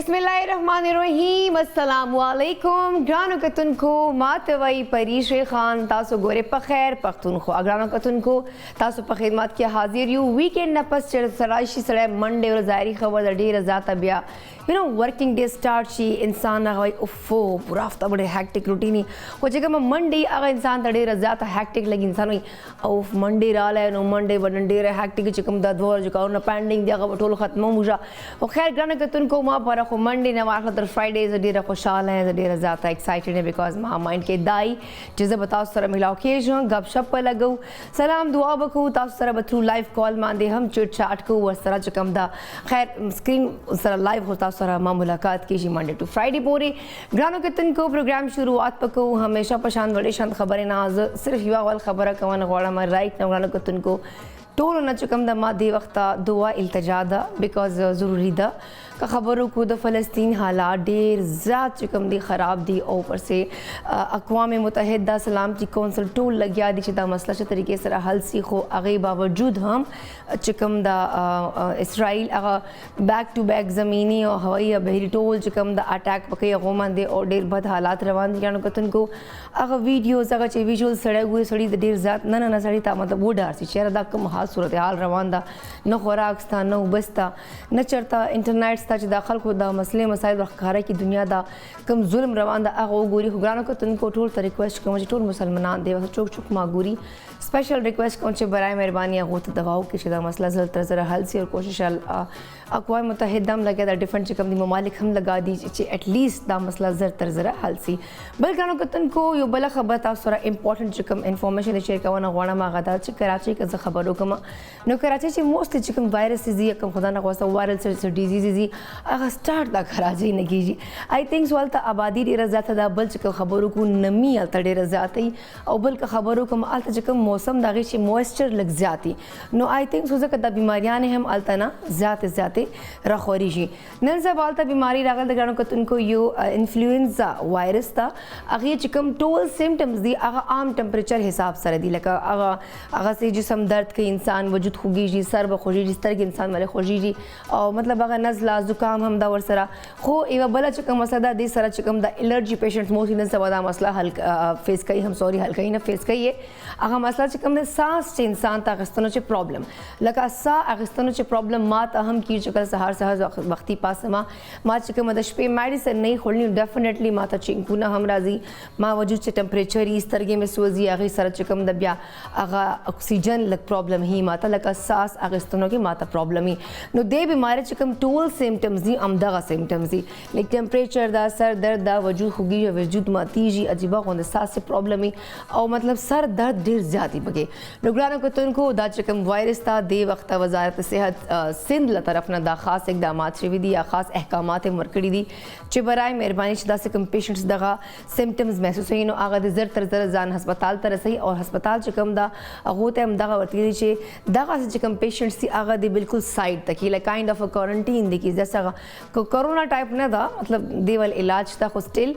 बिस्मिल्लाहिर्रहमानिर्रहीम अस्सलामु अलैकुम ग्रानो कतुन को मातवई परीश खान तासो गोरे पखैर पख्तूनख्वा ग्रानो कतुन को तासो पर खिदमत के हाजिर यू वीकेंड नपस चढ़ सराइशी सड़े मंडे और ज़ाहिरी खबर ढेर ज़ाता बिया वर्किंग डे स्टार्ट शी इंसान अगवाई उफ़ो पूरा हफ्ता बड़े हैक्टिक रूटीनी वो जगह में मंडे अगर इंसान तड़े रज़ाता हैक्टिक लगी इंसान हुई उफ मंडे राला है नो मंडे बटन डे रहे हैक्टिक चिकम ददवर जो काउना पेंडिंग दिया का बटोल ख़त्म मुझा वो खैर ग्राना कतुन को माँ पर रखो मंडे ने वाक़ तर फ्राइडे ज़डीर खुशाल है ज़डीर ज़ाता एक्साइटेड है बिकॉज माँ माइंड के दाई जिसे बताओ सर मिलाओ के जो गप शप पर लगो सलाम दुआ बकू ताऊ सर बथरू लाइव कॉल मांदे हम चिट चाट को वो सरा चिकम दा खैर स्क्रीन सर लाइव होता सरा माँ मुलाकात कीजिए मंडे टू फ्राइडे पूरी ग्रानो के तन को प्रोग्राम शुरुआत पको हमेशा पशान बड़े शांत खबरें नाज सिर्फ युवा वाल खबर कवन गौड़ा में राइट ना ग्रानो के तन को टोल न चुकम द मादी वक्ता दुआ इल्तजा दा बिकॉज ज़रूरी दा का खबरों को द फ़लस्तीन हालात ढेर ज़्यादा चुकम दी ख़राब दी ऊपर से अक़वाम मुत्तहिदा सलामती कौंसल टोल लग गया दी चिता मसला च तरीके से हल सी खो अगे बावजूद हम चुकम द इसराइल बैक टू बैक ज़मीनी और हवाई बहरी टोल चुकम द अटैक पके अगोमन दे और ढेर बद हालात रवान दी यानो कतन को अगर वीडियोज़ अगर चे विजुअल सड़े हुए सड़ी ढेर ज़्यादा न सड़ी था मतलब वो डर सी चेहरा दा कम हाल सूरत हाल रवान दा न खुराक था न उबस्ता न चरता इंटरनेट था दाखिल खुदा मसले मसाइल रखारा की दुनिया दा कम जुल्म रवान दा आगो गोरी हुग्रानो को तुन को टोल रिक्वेस्ट को मुझे टोल मुसलमान दे चुक चुक मागूरी स्पेशल रिक्वेस्ट को बराए मेहरबानी आगो तो दवाओं के शुदा मसला जल्द ज़रा हल से और कोशिश अक़वाम मुत्तहिदा में लगे डिफरेंट चिकम दी ममालिक हम लगा दी एटलीस्ट दा मसला ज़रा हल सी बल ग्रानो को तुन को यो बला खबर था सरा इंपॉर्टेंट चिकम इन्फॉर्मेशन शेयर का wana गवाना मागदा च कराची का खबरों कमा नो कराची च मोस्ट चिकम वायरस जी कम खुदा ना वास्ता वायरल से डिजीज जी अगर स्टार्ट दा कराची ने कीजी आई थिंक सवाल ता आबादी डेरा ज़ाता दा बल चिकम खबरों को नमी अलता डेरा ज़ाती और बल का खबरों को अलता चिकम मौसम दागे से मॉइस्चर लग जाती नो आई थिंक सोचा कदा बीमारियां ने हम अलता ना ज़ाते रखोरी जी नल से बालता बीमारी रागल दगानों का तुनको यो इन्फ्लुएंजा वायरस था अगर चिकम टोल सिम्टम्स दी अगर आम टेम्परेचर हिसाब सर दी लगा अगर से जिसम दर्द के इंसान वजूद खुगी जी सर बखोजी जिस तरह के इंसान वाले खोजी जी और मतलब अगर नज़ला ज़ुकाम हम दा वरसरा खो एवा बला चिकम मसला दी सरा चिकम दा एलर्जी पेशेंट्स मोस्टली न सबदा मसला हल फेस कई हम सॉरी हल कई ना फेस कई है अगर मसला चिकम ने सांस चे इंसान ता अगस्तनो चे प्रॉब्लम लगा सा अगस्तनो चे प्रॉब्लम मात अहम की चुकल सहर सहर वक्ती पास माँ चिकम मदश पे मेडिसिन नहीं खोलनी डेफिनेटली माता चिंकुना हम राजी माँ वजूद से टेम्परेचर इस तरह में सोजी आगे सर चिकम दबिया आगा ऑक्सीजन लग प्रॉब्लम ही माता लगा सांस अगस्तनो की माता प्रॉब्लम ही नो दे बीमारी चिकम टोल सिम्टम्स दी अमदा सिम्टम्स दी लाइक टेम्परेचर दा सर दर्द दा वजूद होगी या वजूद माती जी अजीबा होने सांस से प्रॉब्लम ही और मतलब सर दर्द ढेर ज़्यादा बगे रुगरानों को तुनको दा चिकम वायरस था दे वक्त वजारत सेहत सिंध ल तरफ ना दा खास इकदाम दी या खास अहकामात मरकड़ी दी चे बराए मेहरबानी शुदा से कम पेशेंट्स दगा सिम्टम्स महसूस हुई नो आगा दे जर तर जान हस्पताल तर सही और हस्पताल चिकम दा अगोते हम दगा वर्ती दी चे दगा से चिकम पेशेंट्स सी आगा दे बिल्कुल साइड तक ही like kind of a quarantine देखी जैसा कोरोना टाइप ना था मतलब देवल इलाज था खुद स्टिल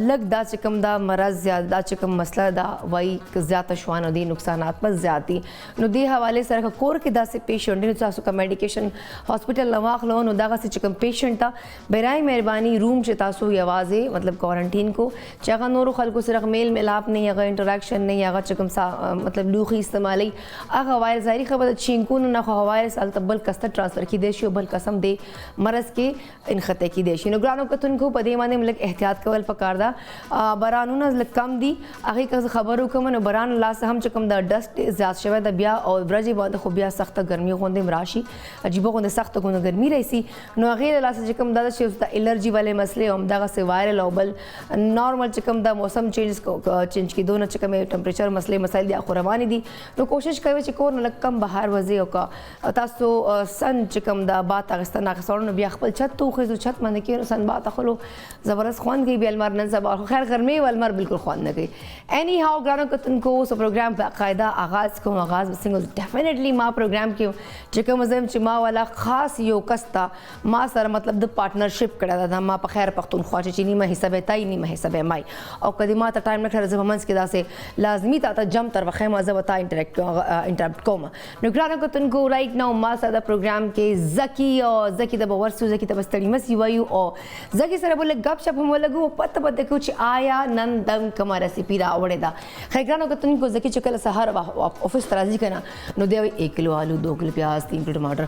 लग दा चिकम दा मरज ज़्यादा चिकम मसला दा वही ज़्यादा शुआन दी नुकसान पर ज़्यादा नो दे हवाले सर का कोर के दा से पेशेंट ने का मेडिकेशन हॉस्पिटल नवाख लोन उदागा से चिकम पेशेंट था बराए मेहरबानी रूम से तासु आवाज़ मतलब क्वारंटीन को चागा नोरो खल को सिर्फ मेल मिलाप नहीं अगर इंटरेक्शन नहीं अगर चिकम सा मतलब लूखी इस्तेमाल अगर वायरस ज़ाहिर खबर छिंकुन ना वायरस अल तब्बल कस्तर ट्रांसफ़र की देशी बल कसम दे मरज़ के इन ख़ते की देशी नुग्रानों का तुनको पदे माने मतलब एहतियात कवल पकारदा बरानूना कम दी आगे का खबरों का मन बरान ला से हम चिकम द डस्ट ज़्यादा शवा द बिया और ब्रजी बाद खुबिया सख्त गर्मी होंदे मराशी अजीबो होंदे सख्त को गर्मी रही नो अगेर ला से चिकम दा से एलर्जी वाले मसले उमदा से वायरल ओबल नॉर्मल चिकम दा मौसम चेंज की दोनों चिकम टेम्परेचर मसले मसाइल दिया खुरवानी दी तो कोशिश करे चिको न कम बाहर वजे का तासो सन चिकम दा बात अगस्ता ना सौर बिया खपल छत तो खिजो छत मन के सन बात खलो ज़बरदस्त ख्वान गई भी अलमार नन सब खैर गर्मी अलमार बिल्कुल ख्वान न गई एनी हाउ ग्रानो कतन को सो प्रोग्राम बाकायदा आगाज़ को आगाज़ सिंगल डेफिनेटली माँ प्रोग्राम के चिकम मज़म चिमा वाला ख़ास यो कस्ता माँ सर मतलब द पार्टनरशिप करा था माँ पखैर पख्तूनख्वा चीनी में हिस्सा बेताई नहीं में हिस्सा बे माई और कदीमा ता टाइम रखा जब हमस के दासे लाजमी ता जम तर वखे मज़ा बता इंटरेक्ट कोमा नुकराना को तुनको राइट नाउ माँ सदा प्रोग्राम के ज़की और ज़की د باور سو زکی ته بستړی مسی وایو او زکی سره بوله غپ شپ هم لګو پته پته کو چې آیا نن دم کومه ریسیپی را وړه دا خیر ګرانو کتونکو زکی چې کله سحر آفس ترازی کنا نو دی 1 کلو آلو 2 کلو پیاز 3 کلو ٹماٹر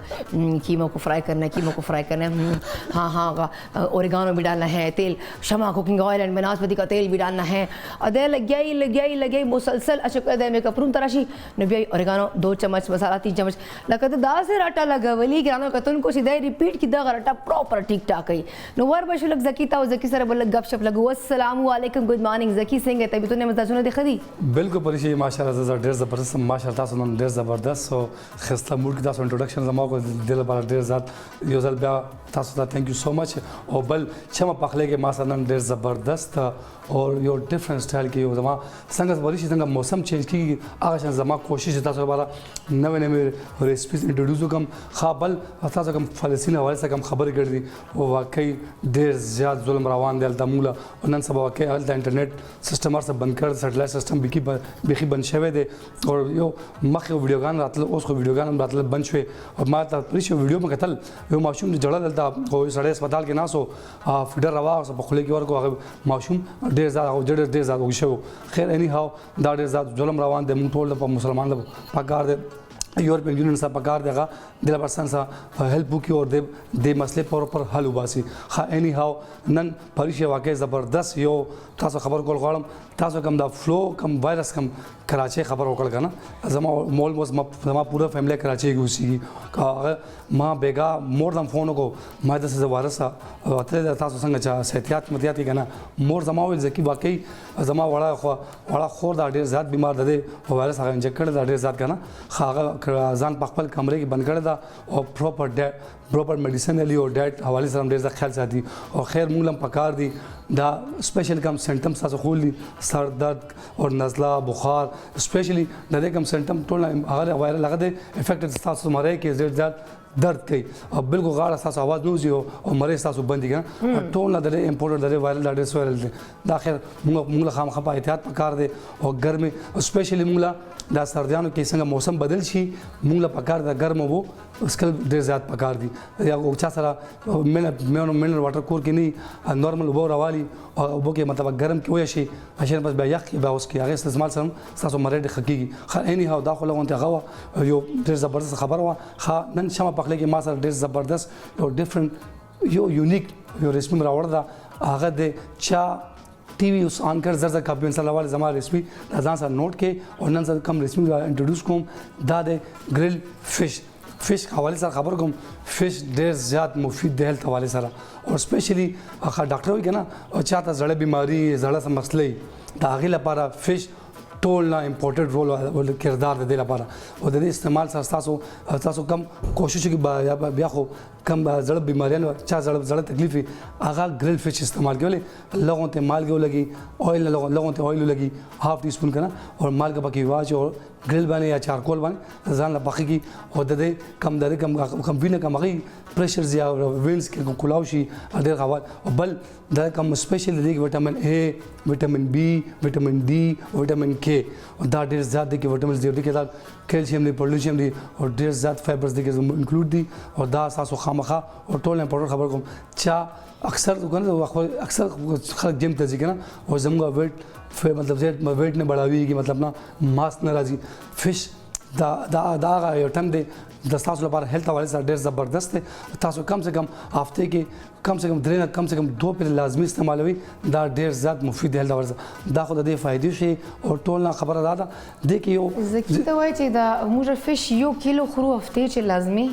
قیمہ کو فرائی کرنا ہے ہاں اوریگانو بھی ڈالنا ہے تیل شمع کوکنگ آئل اینڈ بناسپتی کا تیل بھی ڈالنا ہے ادے لگائی مسلسل اچھا دے میں کپرون تراشی نو بیا اوریگانو 2 چمچ مسالہ 3 چمچ لکه دا سے راټا لګولي ګرانو کتونکو چې دا ریپیټ کی دا راټا پراپر ټیک ټاک ای نو ور بشو لګ زکی تا زکی سره بل غپ شپ لګو السلام علیکم گڈ مارننگ زکی څنګه ته به تو نه مزاجونه دی خدي بالکل پریشي ماشاءالله زړه ډیر زبردست ماشاءالله تاسو نن ډیر زبردست او خسته موډ کې تاسو انټروډکشن زما کو دل بار ډیر زیات یو ځل بیا تاسو ته ثانک یو سو مچ او بل چې ما پخله کې ما سره نن ډیر زبردست اور یو ډیفرنٹ سټایل کې یو زما څنګه پریشي څنګه موسم چینج کیږي هغه زما کوشش تاسو لپاره نوې ریسپیز انټروډیوس وکم خابل تاسو کوم فلسطین حواله سره کوم خبرې کړې او واقعي ډیر زیات ظلم روان دی د مولا نن سبا واقعي د انټرنیټ سیستم سره بند کړ سټلایټ سیستم بيخي بند شوی دی او یو مخه ویډیوګان راتل اوس خو ویډیوګان راتل بند شوی او ما ته پریشي ویډیو ما کتل یو ماشوم جوړل دلته او سړی هسپتال کې ناسو فیډر روا او په خله کې ورکو هغه ماشوم ډیر زیات او ډیر زیات وشو خیر اني هاو دا ډیر زیات ظلم روان دی موږ ټول په مسلمان د پکار دی یورپین یونین سره پکار دیغه د پرسن سره هیلپ وکي او د مسلې پر حل وباسي خا اني هاو نن پریشه واقع زبردست یو تاسو خبر کول غواړم تاسو کوم دا فلو کوم وایرس کوم کراچي خبر وکړ کنه زما مول زما پورا فیملی کراچي کې اوسېږي ما بیگا مور دم فون کو ما د څه وایرس او تاسو څنګه چا احتیاط متیات کنه مور زما ویل ځکه واقعي زما وړه خور دا ډیر زیات بیمار ده او وایرس هغه انجکټ کړل دا ډیر زیات کنه هغه ځان په خپل کمرې کې بند کړی دا او پراپر میډیسن علی او ډیټ حواله سره ډیر ځکه خیال ساتي او خیر موږ هم پکار دي دا سپیشل کم سمپټمز تاسو خول دي سر درد او نزله بخار سپیشلی دا کم سمپټم ټول هغه وایرل لګا دي افیکټ تاسو مری کې ډیر زیات درد کوي او بالکل غاړه تاسو आवाज نوځي او مریض تاسو بندي کنه ټول نه د امپورټ د وایرل د سویرل دي دا خیر موږ خامخا په احتیاط پکار دي او ګرمي سپیشلی موږ دا سردیانو کې څنګه موسم بدل شي موږ پکار د ګرم وو اسکل ډیر زیات پکار دي یا چا سره منرل واټر کور کې نه نورمال وبو راوالي او وبو کې مطلب ګرم کې وي شي عشان بس بیا یخ به اوس کې هغه استعمال سره تاسو مریض خکېږي خا اني هاو دا خو لغونته غوا یو ډیر زبردست خبر وا خا نن شمه پخله کې ما سره ډیر زبردست یو ډیفرنٹ یو یونیک یو ریسپی راوړل دا هغه د چا ٹی وی اوس آن کر زر کاپی انسان لوال زما ریسپی ځان سره نوٹ کې او نن سره کم ریسپی انټروډیوس کوم دا د گرل فش حواله سره خبر کوم فش ډیر زیات مفید دی هیلث حواله سره او سپیشلی هغه ډاکټر وي کنه او چاته زړه بیماری زړه سم مسلې دا غي لپاره فش ټول نه امپورټډ رول او کردار د دې لپاره او د دې استعمال سره تاسو کم کوشش کوي بیا خو کم زړه بیماریانو چا زړه تکلیف هغه گرل فش استعمال کوي لغون ته مالګه لګي اویل لغون ته اویل لګي هاف ټی سپون کنه او مالګه پکې واچ او گرل باندې یا چارکول باندې ځان لا پخې کی او د دې کم درې کم وینه کم غي پریشر یا وینز کې کولاو شي ډېر غوال او بل دا کم سپیشل دی وټامین اے وټامین بی وټامین ډي وټامین کې دا ډېر زیات دي کې وټامین دی کې دا کیلشیم دی پوټاشیم دی او ډېر زیات فایبرز دی کې انکلوډ دي او دا تاسو خامخا او ټول امپورټنت خبر کوم چا اکثر وګورئ اکثر خلک جیم ته ځي کنه او زموږ ویټ مطلب زیات ویټ نه بڑھاویږي مطلب نه ماس نه راځي فش دا یو ټم دی د تاسو لپاره هیلث حواله سره ډیر زبردست دی تاسو کم سے کم هفته کې کم سے کم 3 کم سے کم 2 پر لازمی استعمالوي دا ډیر زیات مفید دی هیلث حواله دا خو د دې فائدې شي او ټول نه خبره ده د کې یو زکی ته وایي چې دا موږ فش 1 کیلو خورو هفته چې لازمی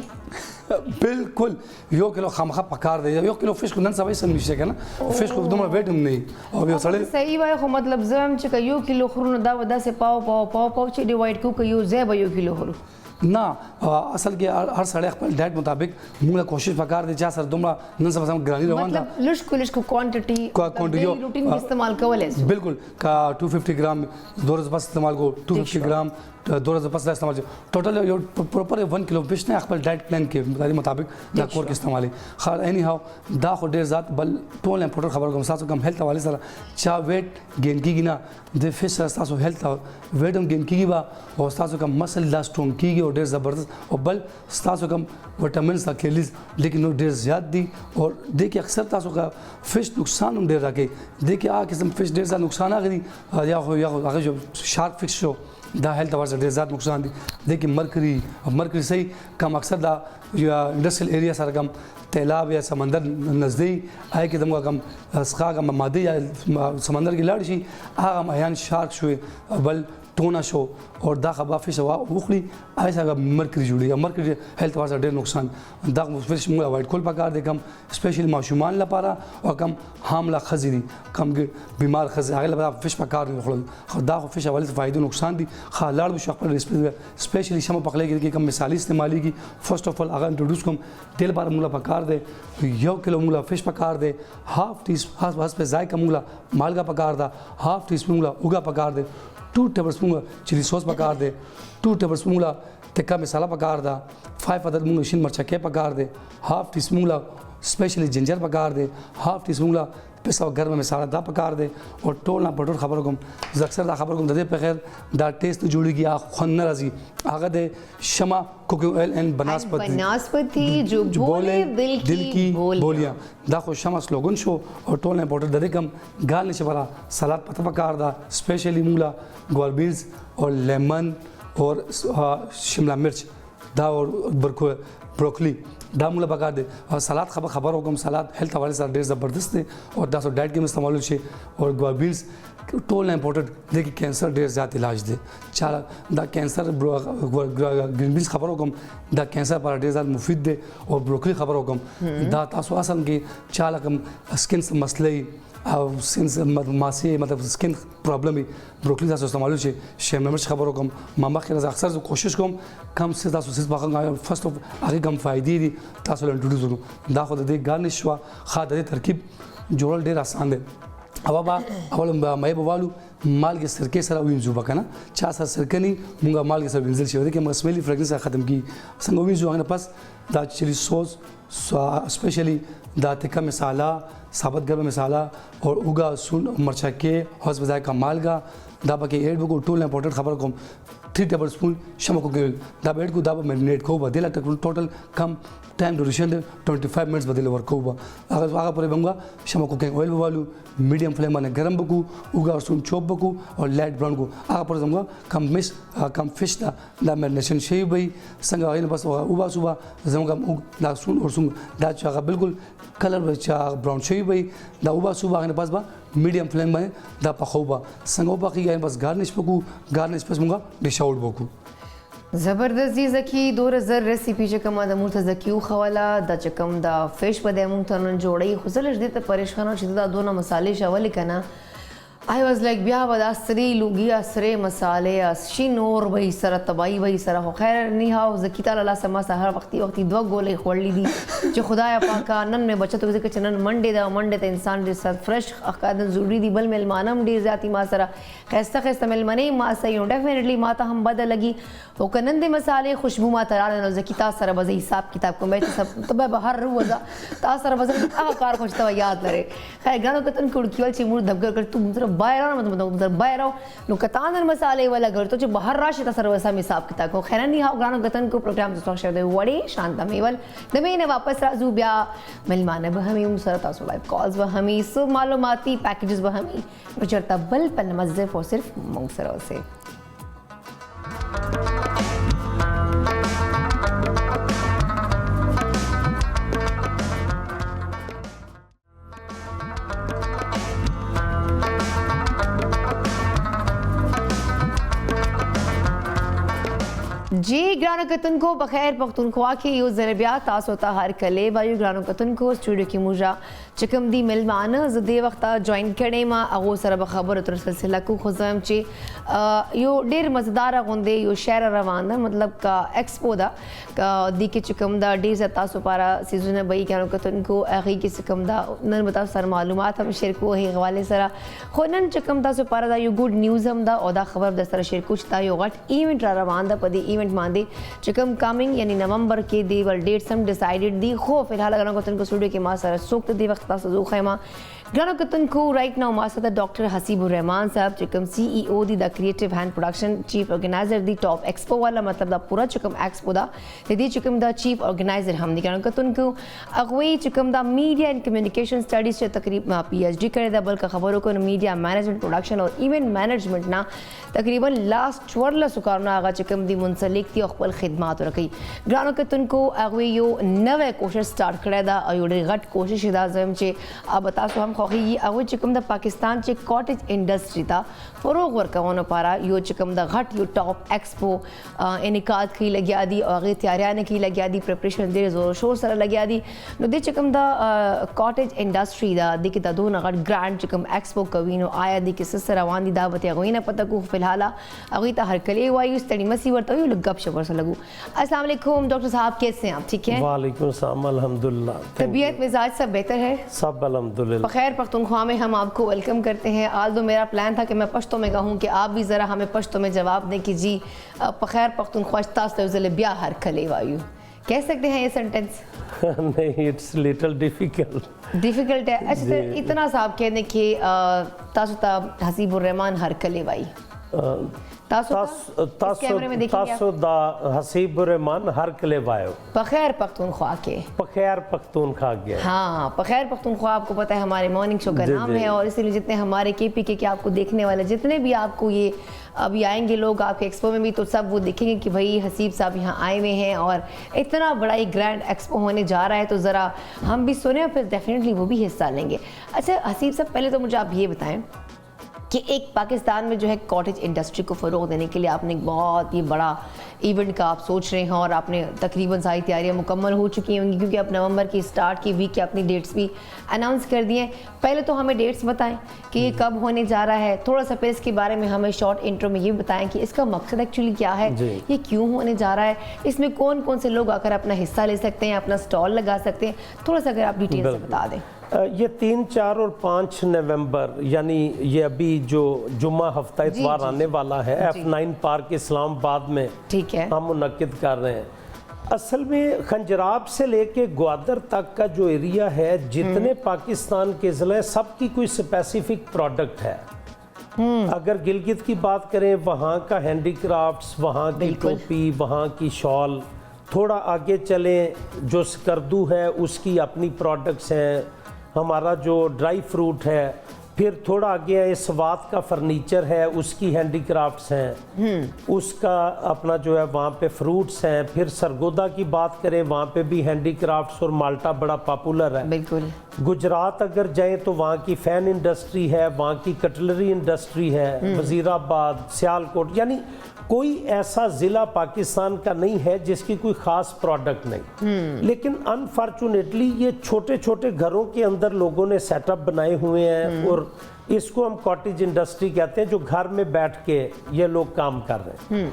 بالکل یو کیلو خامخا پکار دی یو کیلو فش نن سبا یې سم نشته کنه فش خو دومره ویټ هم نه او یو سړی صحیح وای خو مطلب زم چې یو کیلو خورو دا ودا سه پاو چې ډیوایډ کو یو زیب یو کیلو خورو نه اصل کې هر سړی خپل ډایټ مطابق موږ کوشش وکړ دي چې سره دومره نن سبا ګرانی روان ده مطلب لږ کو کوانټیټي روټین استعمال کولای بالکل کا 250 ګرام دورز بس استعمال کو 250 ګرام دورز بس استعمال ټوټل یو پراپر 1 کیلو فش نه خپل ډایټ پلان کې مطابق مطابق دا کور کې استعمالي خیر اني هاو دا خو ډیر ذات بل ټول امپورټنت خبر کوم تاسو کم هیلث حواله سره چا ویټ گین کیږي نه د فش تاسو هیلث ویټ هم گین کیږي او تاسو کم مسل لا سټرونګ کیږي او او ډېر زبردست او بل ستاسو کوم وټامینز دا کیلریز لیکن نو ډېر زیات دي او دې کې اکثر تاسو کا فش نقصان هم ډېر راکوي دې کې هغه قسم فش ډېر زیات نقصان هغه دي یا خو هغه جو شارک فش شو دا هیلث ورته ډېر زیات نقصان دي دې کې مرکري صحیح کم اکثر دا یا انډسټریل ایریا سره کم تیلاب یا سمندر نزدیک آئے کې دمو کم اسخا کم ماده یا سمندر کې لاړ شي هغه ماهیان شارک شوي بل ټونه شو او دا خبا فش وخلی ایسا مرکری جوړي مرکری هیلث ورته ډېر نقصان دا فش موږ اوایډ کول پکار دي کم سپیشل ماشومان لپاره او کم حامله خزي کم بیمار خزي هغه لپاره فش پکار دي خو دا خو فش اول فائدو نقصان دي خلاړ بشو خپل سپیشلی شمه پخلې کې کم مثالی استعمالي کی فرست اف ال هغه انټروډوس کوم تیل بار موږ پکار دي 1 کیلو موږ فش پکار دي هاف ټی سپون په ځای کوم موږ مالګه پکار دا هاف ټی سپون موږ اوګه پکار دي 2 ٹیبل اسپون چلی سوس پکار دے 2 ٹیبل اسپون تکا مسالہ پکار دا 5 عدد مونگ شین مرچکے پکار دے ہاف ٹی اسپون اسپیشلی جنجر پکار دے ہاف ٹی اسپون پسا گرم مسالہ دا پکار دے اور ټول نه پټول خبر کوم اکثر دا خبر کوم د دې په خیر دا ټیسټ جوړیږي یا خون نه راځي هغه د شمع کوکو ایل ان بناسپتی جو بولے دل کی بولیاں دا خو شمع سلوگن شو اور ټول نه پټول د دې کم ګال نشه والا سلاد پته پکار دا سپیشلی مولا گوار بیلز اور لیمن اور شملہ مرچ دا اور بروکلی دا مولا پکار دے اور سلاد خبر ہوگم سلاد ہیلتھ حوالے سے ډېر زبردست دی اور دا سو ډایټ کې استعمال شي اور گوار بیلز ټول امپورټنټ دی کې کینسر ډېر زیات علاج دی چا دا کینسر گرین بیلز خبر ہوگم دا کینسر پر ډېر زیات مفید دی اور بروکلی خبر ہوگم دا تاسو اصل کې چا لکم سکن مسئلې او سکن ماسي مطلب سکن پرابلم بروکلی تاسو استعمال شي شیملا مرچ خبر وکم ما مخکې اکثر کوشش کوم کم څه تاسو څه باغ فرست هغه کم فائدې دي تاسو له انټروډوس ورو دا خو د دې ګارنش شو خاطر ترکیب جوړل ډېر آسان دی او با اول مې بوالو مالګه سرکه سره وینځو بکنه چا سره سرکنی مونږه مالګه سره وینځل شي د کې مسملی فریګرنس ختم کی څنګه وینځو هغه پس دا چلی سوس اسپیشلی دا تکا مسالہ ثابت گرم مسالہ اور اوگا سون مرچکے حوض بذائقہ کا مالگا دا پکې ایڈ بکو ټول امپورټنټ خبر کوم 3 ٹیبل اسپون شمع کوکل دا ایڈ کو دا میرینیٹ کو بدلا ټوټل کم ټایم ډیوریشن 25 منټس بدل ورکو با هغه پرې بنګا شمع کوکل اویل والو میډیم فلیم باندې ګرم بکو اوگا سون چوپ بکو اور لایټ براون کو هغه پرې زموږ کم فش دا میرینیشن شي وي څنګه غوښنه بس اوبا صبح زموږ دا سون اور سون دا چې هغه بالکل کلر بچا براون شي وي دا اوبا صبح غنه پاس با میډیم فلیم باندې دا پخوبا څنګه پخېږي بس گارنش بکو گارنش پس موږ ډیش آوټ بکو زبردست دي زکی دور زر ریسیپی چې کومه د مونږ ته زکیو خوله د چې کوم د فش په د مونږ ته نن جوړی خو زلش دې ته پریشانه چې دا دونه مسالې شول کنه I was like بیا به دا سری لوګي سره مسالې شي نور وای سره تبای وای سره خو خیر نه هاو زکی تعالی الله سما سحر وختي دوه ګولې خورلې دي چې خدایا پاکا نن مې بچت وځي چې نن منډه دا منډه ته انسان دې سر فرش اقادن ضروری دی بل ملمانم ډیر ذاتی ما سره خسته ملمنه ما سره یو ډیفینیټلی ما ته هم بد لګي او کنن دې مسالې خوشبو ما تراله نو زکی تاسو سره به حساب کتاب کوم چې سب تبه بهر روزه تاسو سره به هغه کار خوشته یاد لري خیر غنو کتن کړکیول چې مور دبګر کړ تو بایر مطلب بایر نو کتان مسالې ولا ګرته چې بهر راشي تاسو سره وسه حساب کتاب کو خیر نه هاو غنو کتن کو پروګرام تاسو شو دی وړي شانت میول د مینه واپس راځو بیا ملمانه به هم سره تاسو لایو کالز به هم سو معلوماتي پیکیجز به هم بچرتا بل په مزه فو صرف مونږ سره اوسه جی ګرانو کتونکو بخیر پښتونخوا کې یو ځل بیا تاسو ته هر کله وایو ګرانو کتونکو سټوډیو کې موږ چې کوم دی ملمانه ز دې وخت جوائن کړي ما هغه سره به خبرو تر سلسله کو خو زم چې یو ډیر مزدار غونډه یو شهر روان ده مطلب کا ایکسپو دا د کې چې کوم دا ډیر تاسو لپاره سيزونه به ګرانو کتونکو هغه کې کوم دا نن تاسو سره معلومات هم شیر کوو هغه حواله سره خو نن چې کوم تاسو لپاره دا یو ګډ نیوز هم دا او دا خبر در سره شیر کوو چې دا یو غټ ایونت روان ده په دې ایونت باندې چې کوم کامینګ یعنی نومبر کې دی ول ډیټ سم ډیسایډډ دی خو فلحال غواړم کوتن کو سټوډیو کې ما سره سوکت دی وخت تاسو زو خیمه گرانو کتن کو رائٹ ناؤ ماسد ڈاکٹر حسیب الرحمان صاحب چکم CEO دی دا کریٹیو ہینڈ پروڈکشن چیف آرگنائزر دی ٹاپ ایکسپو والا مطلب دا پورا چکم ایکسپو دا دی چکم دا چیف آرگنائزر ہم دی گرانو کتن کو اغوی چکم دا میڈیا اینڈ کمیونیکیشن سٹڈیز سے تقریبا PhD کرے دا بلکہ خبروں کو میڈیا مینجمنٹ پروڈکشن اور ایونٹ مینجمنٹ نا تقریباً لاسٹ چورلا سکارنا آگا چکم دی منسلک تھی اخبل خدمات رکھی گرانو کتن کو اغوی یو نوے کوشش سٹارٹ کرے دا اور یو غٹ کوشش دا زم چے اب بتا سو ہم خوخی یہ اغوی چکم دا پاکستان چے کاٹیج انڈسٹری تا فروغ ورکوانو پارا یو چکم دا غٹ یو ٹاپ ایکسپو انعقاد کی لگیا دی اور اغی تیاریاں کی لگیا دی پریپریشن دیر زور شور سر لگیا دی نو دے چکم دا کاٹیج انڈسٹری دا دی کتا دو نغٹ گرانڈ چکم ایکسپو کوینو آیا دی کس سر روان دی دعوت اغوی نا پتہ کو فی الحال اغوی تا ہر کلے وائی اس تڑی مسی ورتا ہوئی لگ گپ شپر سے لگو. السلام علیکم ڈاکٹر صاحب کیسے ہیں آپ ٹھیک ہیں؟ وعلیکم السلام الحمدللہ. طبیعت مزاج سب بہتر ہے؟ سب الحمدللہ بخیر. پختونخوا میں ہم آپ کو ویلکم کرتے ہیں. آج تو میرا پلان تھا کہ میں پشتو میں کہوں کہ آپ بھی ذرا ہمیں پشتو میں جواب دیں کہ جی بخیر پختونخوا تاس لفظ بیا ہر کھلے وایو کہہ سکتے ہیں یہ سینٹنس؟ نہیں اٹس لیٹل ڈیفیکلٹ ہے. اچھا اتنا صاحب کہہ دیں کہ تاسو تا حسیب الرحمان ہر کھلے وائی تاسو دا حسیب الرحمان ہر کلے وایو بخیر پختونخوا کے بخیر پختونخوا گیا. ہاں بخیر پختونخوا آپ کو پتہ ہے ہمارے مارننگ شو کا نام ہے اور اسی لیے جتنے ہمارے KPK کے آپ کو دیکھنے والے جتنے بھی آپ کو یہ ابھی آئیں گے لوگ آپ کے ایکسپو میں بھی تو سب وہ دیکھیں گے کہ بھائی حسیب صاحب یہاں آئے ہوئے ہیں اور اتنا بڑا ایک گرینڈ ایکسپو ہونے جا رہا ہے تو ذرا ہم بھی سنیں اور پھر ڈیفینیٹلی وہ بھی حصہ لیں گے. اچھا حسیب صاحب پہلے تو مجھے آپ یہ بتائیں کہ ایک پاکستان میں جو ہے کاٹیج انڈسٹری کو فروغ دینے کے لیے آپ نے ایک بہت ہی بڑا ایونٹ کا آپ سوچ رہے ہیں اور آپ نے تقریباً ساری تیاریاں مکمل ہو چکی ہوں گی کیونکہ اب نومبر کی سٹارٹ کی ویک کے اپنی ڈیٹس بھی اناؤنس کر دیے ہیں. پہلے تو ہمیں ڈیٹس بتائیں کہ یہ کب ہونے جا رہا ہے, تھوڑا سا پھر اس کے بارے میں ہمیں شارٹ انٹرو میں یہ بتائیں کہ اس کا مقصد ایکچولی کیا ہے, یہ کیوں ہونے جا رہا ہے, اس میں کون کون سے لوگ آ کر اپنا حصہ لے سکتے ہیں, اپنا سٹال لگا سکتے ہیں, تھوڑا سا اگر آپ ڈیٹیل سے بتا دیں. یہ 3, 4 اور 5 نومبر یعنی یہ ابھی جو جمعہ ہفتہ اتوار آنے والا ہے F9 پارک اسلام آباد میں ٹھیک ہے ہم منعقد کر رہے ہیں. اصل میں خنجراب سے لے کے گوادر تک کا جو ایریا ہے جتنے پاکستان کے ضلع سب کی کوئی اسپیسیفک پروڈکٹ ہے. اگر گلگت کی بات کریں وہاں کا ہینڈی کرافٹس, وہاں کی ٹوپی, وہاں کی شال, تھوڑا آگے چلیں جو سکردو ہے اس کی اپنی پروڈکٹس ہیں, ہمارا جو ڈرائی فروٹ ہے, پھر تھوڑا آگے ہے سوات کا فرنیچر ہے اس کی ہینڈی کرافٹس ہیں, اس کا اپنا جو ہے وہاں پہ فروٹس ہیں. پھر سرگودا کی بات کریں وہاں پہ بھی ہینڈی کرافٹس اور مالٹا بڑا پاپولر ہے. بالکل. گجرات اگر جائیں تو وہاں کی فین انڈسٹری ہے, وہاں کی کٹلری انڈسٹری ہے, وزیر آباد, سیالکوٹ, یعنی کوئی ایسا ضلع پاکستان کا نہیں ہے جس کی کوئی خاص پروڈکٹ نہیں. لیکن انفارچونیٹلی یہ چھوٹے چھوٹے گھروں کے اندر لوگوں نے سیٹ اپ بنائے ہوئے ہیں اور اس کو ہم کاٹیج انڈسٹری کہتے ہیں جو گھر میں بیٹھ کے یہ لوگ کام کر رہے ہیں.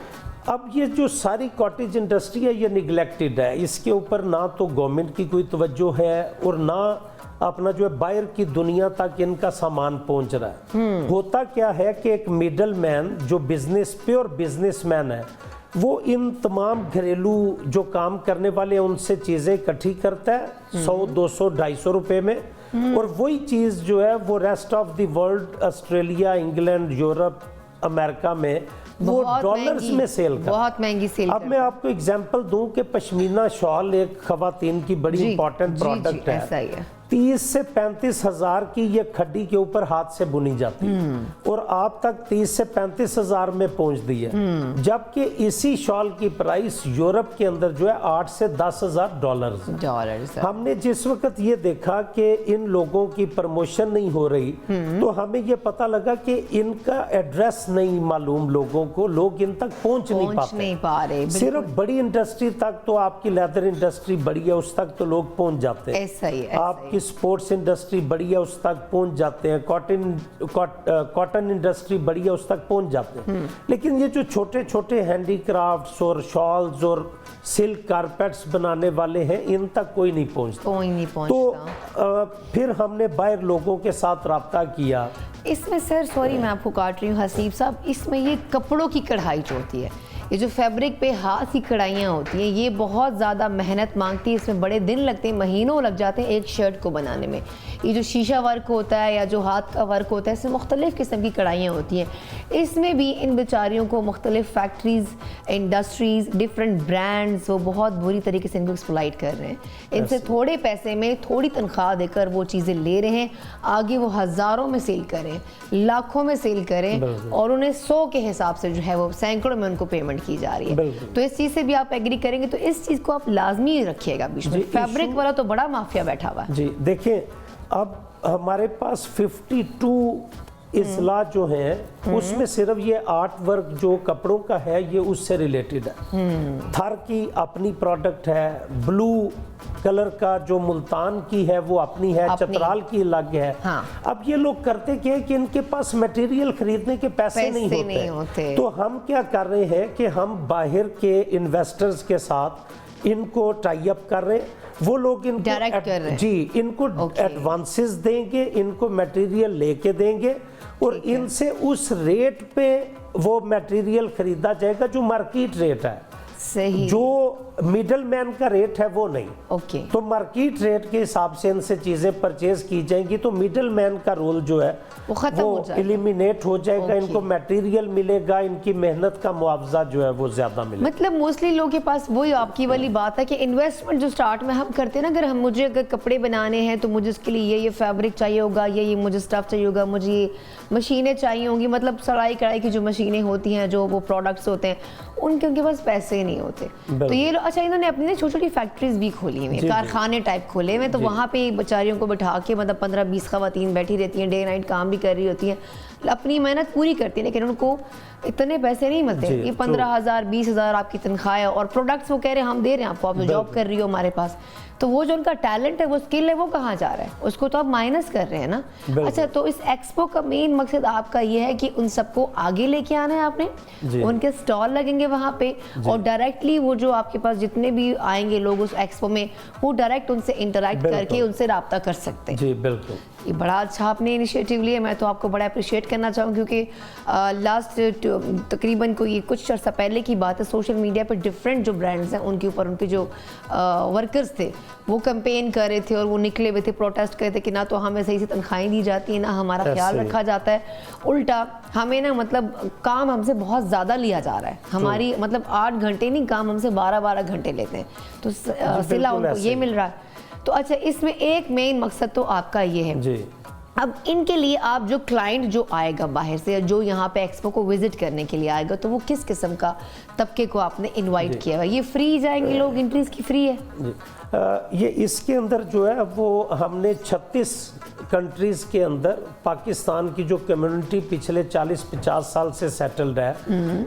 اب یہ جو ساری کاٹیج انڈسٹری ہے یہ نگلیکٹڈ ہے, اس کے اوپر نہ تو گورنمنٹ کی کوئی توجہ ہے اور نہ اپنا جو ہے باہر کی دنیا تک ان کا سامان پہنچ رہا ہے. ہوتا کیا ہے کہ ایک میڈل مین جو پیور بزنس مین ہے وہ ان تمام گھریلو جو کام کرنے والے ان سے چیزیں اکٹھی کرتا ہے 100, 200, 250 روپے میں, اور وہی چیز جو ہے وہ ریسٹ آف دی ورلڈ, آسٹریلیا, انگلینڈ, یورپ, امریکہ میں وہ ڈالرز میں سیل کرتا ہے. بہت مہنگی سیل. اب میں آپ کو اگزامپل دوں کہ پشمینہ شال ایک خواتین کی بڑی امپورٹنٹ پروڈکٹ ہے. 30 سے 35 ہزار کی یہ کھڈی کے اوپر ہاتھ سے بنی جاتی اور آپ تک 30 سے 35 ہزار میں پہنچ دی ہے, جبکہ اسی شال کی پرائس یورپ کے اندر جو ہے 8 سے 10 ہزار ڈالرز. ہم نے جس وقت یہ دیکھا کہ ان لوگوں کی پروموشن نہیں ہو رہی تو ہمیں یہ پتہ لگا کہ ان کا ایڈریس نہیں معلوم لوگوں کو, لوگ ان تک پہنچ نہیں پا رہے. صرف بڑی انڈسٹری تک تو آپ کی لیدر انڈسٹری بڑی ہے اس تک تو لوگ پہنچ جاتے ہیں, آپ کی سپورٹس انڈسٹری بڑی ہے اس تک پہنچ جاتے ہیں, کاٹن انڈسٹری بڑی ہے اس تک پہنچ جاتے ہیں. لیکن یہ جو چھوٹے چھوٹے ہینڈی کرافٹس اور شالز اور سلک کارپیٹس بنانے والے ہیں ان تک کوئی نہیں پہنچتا. تو پھر ہم نے باہر لوگوں کے ساتھ رابطہ کیا. اس میں سر سوری میں آپ کو کاٹ رہی ہوں حسیب صاحب, اس میں یہ کپڑوں کی کڑھائی جو ہوتی ہے یہ جو فیبرک پہ ہاتھ کی کڑھائیاں ہوتی ہیں یہ بہت زیادہ محنت مانگتی ہے, اس میں بڑے دن لگتے ہیں, مہینوں لگ جاتے ہیں ایک شرٹ کو بنانے میں. یہ جو شیشہ ورک ہوتا ہے یا جو ہاتھ کا ورک ہوتا ہے اس میں مختلف قسم کی کڑھائیاں ہوتی ہیں. اس میں بھی ان بیچاریوں کو مختلف فیکٹریز, انڈسٹریز, ڈفرینٹ برانڈز وہ بہت بری طریقے سے ان کو ایکسپلائٹ کر رہے ہیں. ان سے تھوڑے پیسے میں تھوڑی تنخواہ دے کر وہ چیزیں لے رہے ہیں, آگے وہ ہزاروں میں سیل کریں, لاکھوں میں سیل کریں, اور انہیں 100 کے حساب سے جو ہے وہ سینکڑوں میں ان کو پیمنٹ کی جا رہی ہے. تو اس چیز سے بھی آپ ایگری کریں گے, تو اس چیز کو آپ لازمی رکھیے گا بیچ میں. فیبرک والا تو بڑا مافیا بیٹھا ہوا ہے. جی دیکھیں, اب ہمارے پاس 52 اضلاع جو ہیں اس میں صرف یہ آرٹ ورک جو کپڑوں کا ہے یہ اس سے ریلیٹڈ ہے. تھر کی اپنی پروڈکٹ ہے, بلو کلر کا جو ملتان کی ہے وہ اپنی ہے, چترال کی الگ ہے. اب یہ لوگ کرتے کیا کہ ان کے پاس میٹیریل خریدنے کے پیسے نہیں ہوتے, تو ہم کیا کر رہے ہیں کہ ہم باہر کے انویسٹرز کے ساتھ ان کو ٹائی اپ کر رہے ہیں. وہ لوگ ان کو جی ان کو ایڈوانسز دیں گے, ان کو میٹیریل لے کے دیں گے, اور ان سے اس ریٹ پہ وہ میٹیریل خریدا جائے گا جو مارکیٹ ریٹ ہے. جو میڈل مین کا ریٹ ہے وہ نہیں. تو مارکیٹ ریٹ کے حساب سے ان سے چیزیں پرچیز کی جائیں گی, تو میڈل مین کا رول جو ہے وہ ایلیمینیٹ ہو جائے گا. ان کو میٹیریل ملے گا, ان کی محنت کا معاوضہ جو ہے وہ زیادہ ملے گا. مطلب موسٹلی لوگوں کے پاس وہی آپ کی والی بات ہے کہ انویسٹمنٹ جو سٹارٹ میں ہم کرتے ہیں نا, اگر مجھے کپڑے بنانے ہیں تو مجھے اس کے لیے یہ فیبرک چاہیے ہوگا, یہ مجھے سٹف چاہیے ہوگا, مجھے یہ مشینیں چاہیے ہوں گی, مطلب سڑائی کڑھائی کی جو مشینیں ہوتی ہیں, جو وہ پروڈکٹس ہوتے ہیں, ان کے پاس پیسے نہیں ہوتے. تو یہ اچھا انہوں نے اپنی چھوٹی چھوٹی فیکٹریز بھی کھولی ہوئی ہیں, کارخانے ٹائپ کھولے ہوئے, تو وہاں پہ بیچاریوں کو بٹھا کے مطلب 15-20 خواتین بیٹھی رہتی ہیں, ڈے نائٹ کام بھی کر رہی ہوتی ہیں, اپنی محنت پوری کرتی ہیں, لیکن ان کو اتنے پیسے نہیں ملتے. یہ 15,000-20,000 آپ کی تنخواہ ہے, اور پروڈکٹس وہ کہہ رہے ہیں ہم دے رہے ہیں آپ کو, آپ جو جاب کر رہی ہو ہمارے پاس, تو وہ جو ان کا ٹیلنٹ ہے, وہ اسکل ہے, وہ کہاں جا رہا ہے, اس کو تو آپ مائنس کر رہے ہیں نا. اچھا, تو اس ایکسپو کا مین مقصد آپ کا یہ ہے کہ ان سب کو آگے لے کے آنا ہے آپ نے, ان کے سٹال لگیں گے وہاں پہ, اور ڈائریکٹلی وہ جو آپ کے پاس جتنے بھی آئیں گے لوگ اس ایکسپو میں, وہ ڈائریکٹ ان سے انٹریکٹ کر کے ان سے رابطہ کر سکتے ہیں. جی بالکل, یہ بڑا اچھا آپ نے انیشیٹو لیا, میں تو آپ کو بڑا اپریشیٹ کرنا چاہوں, کیونکہ لاسٹ تقریباً کو یہ کچھ عرصہ پہلے کی بات ہے, سوشل میڈیا پہ ڈفرینٹ جو برانڈز ہیں ان کے اوپر ان کے جو ورکرز تھے وہ کمپین کر رہے تھے, اور وہ نکلے ہوئے تھے, پروٹیسٹ کر رہے تھے کہ نہ تو ہمیں صحیح سے تنخواہیں دی جاتی ہیں, نہ ہمارا خیال رکھا جاتا ہے, الٹا ہمیں نا مطلب کام ہم سے بہت زیادہ لیا جا رہا ہے, ہماری مطلب 8 گھنٹے نہیں کام ہم سے 12 گھنٹے لیتے ہیں, تو صلہ ان کو یہ مل رہا ہے. تو اچھا, اس میں ایک مین مقصد تو آپ کا یہ ہے. اب ان کے لیے آپ جو کلائنٹ جو آئے گا باہر سے, جو یہاں پہ ایکسپو کو وزٹ کرنے کے لیے آئے گا, تو وہ کس قسم کا طبقے کو آپ نے انوائٹ کیا ہے؟ یہ فری جائیں گے لوگ, انٹریز کی فری ہے؟ یہ اس کے اندر جو ہے وہ ہم نے 36 کنٹریز کے اندر پاکستان کی جو کمیونٹی پچھلے 40-50 سال سے سیٹلڈ ہے,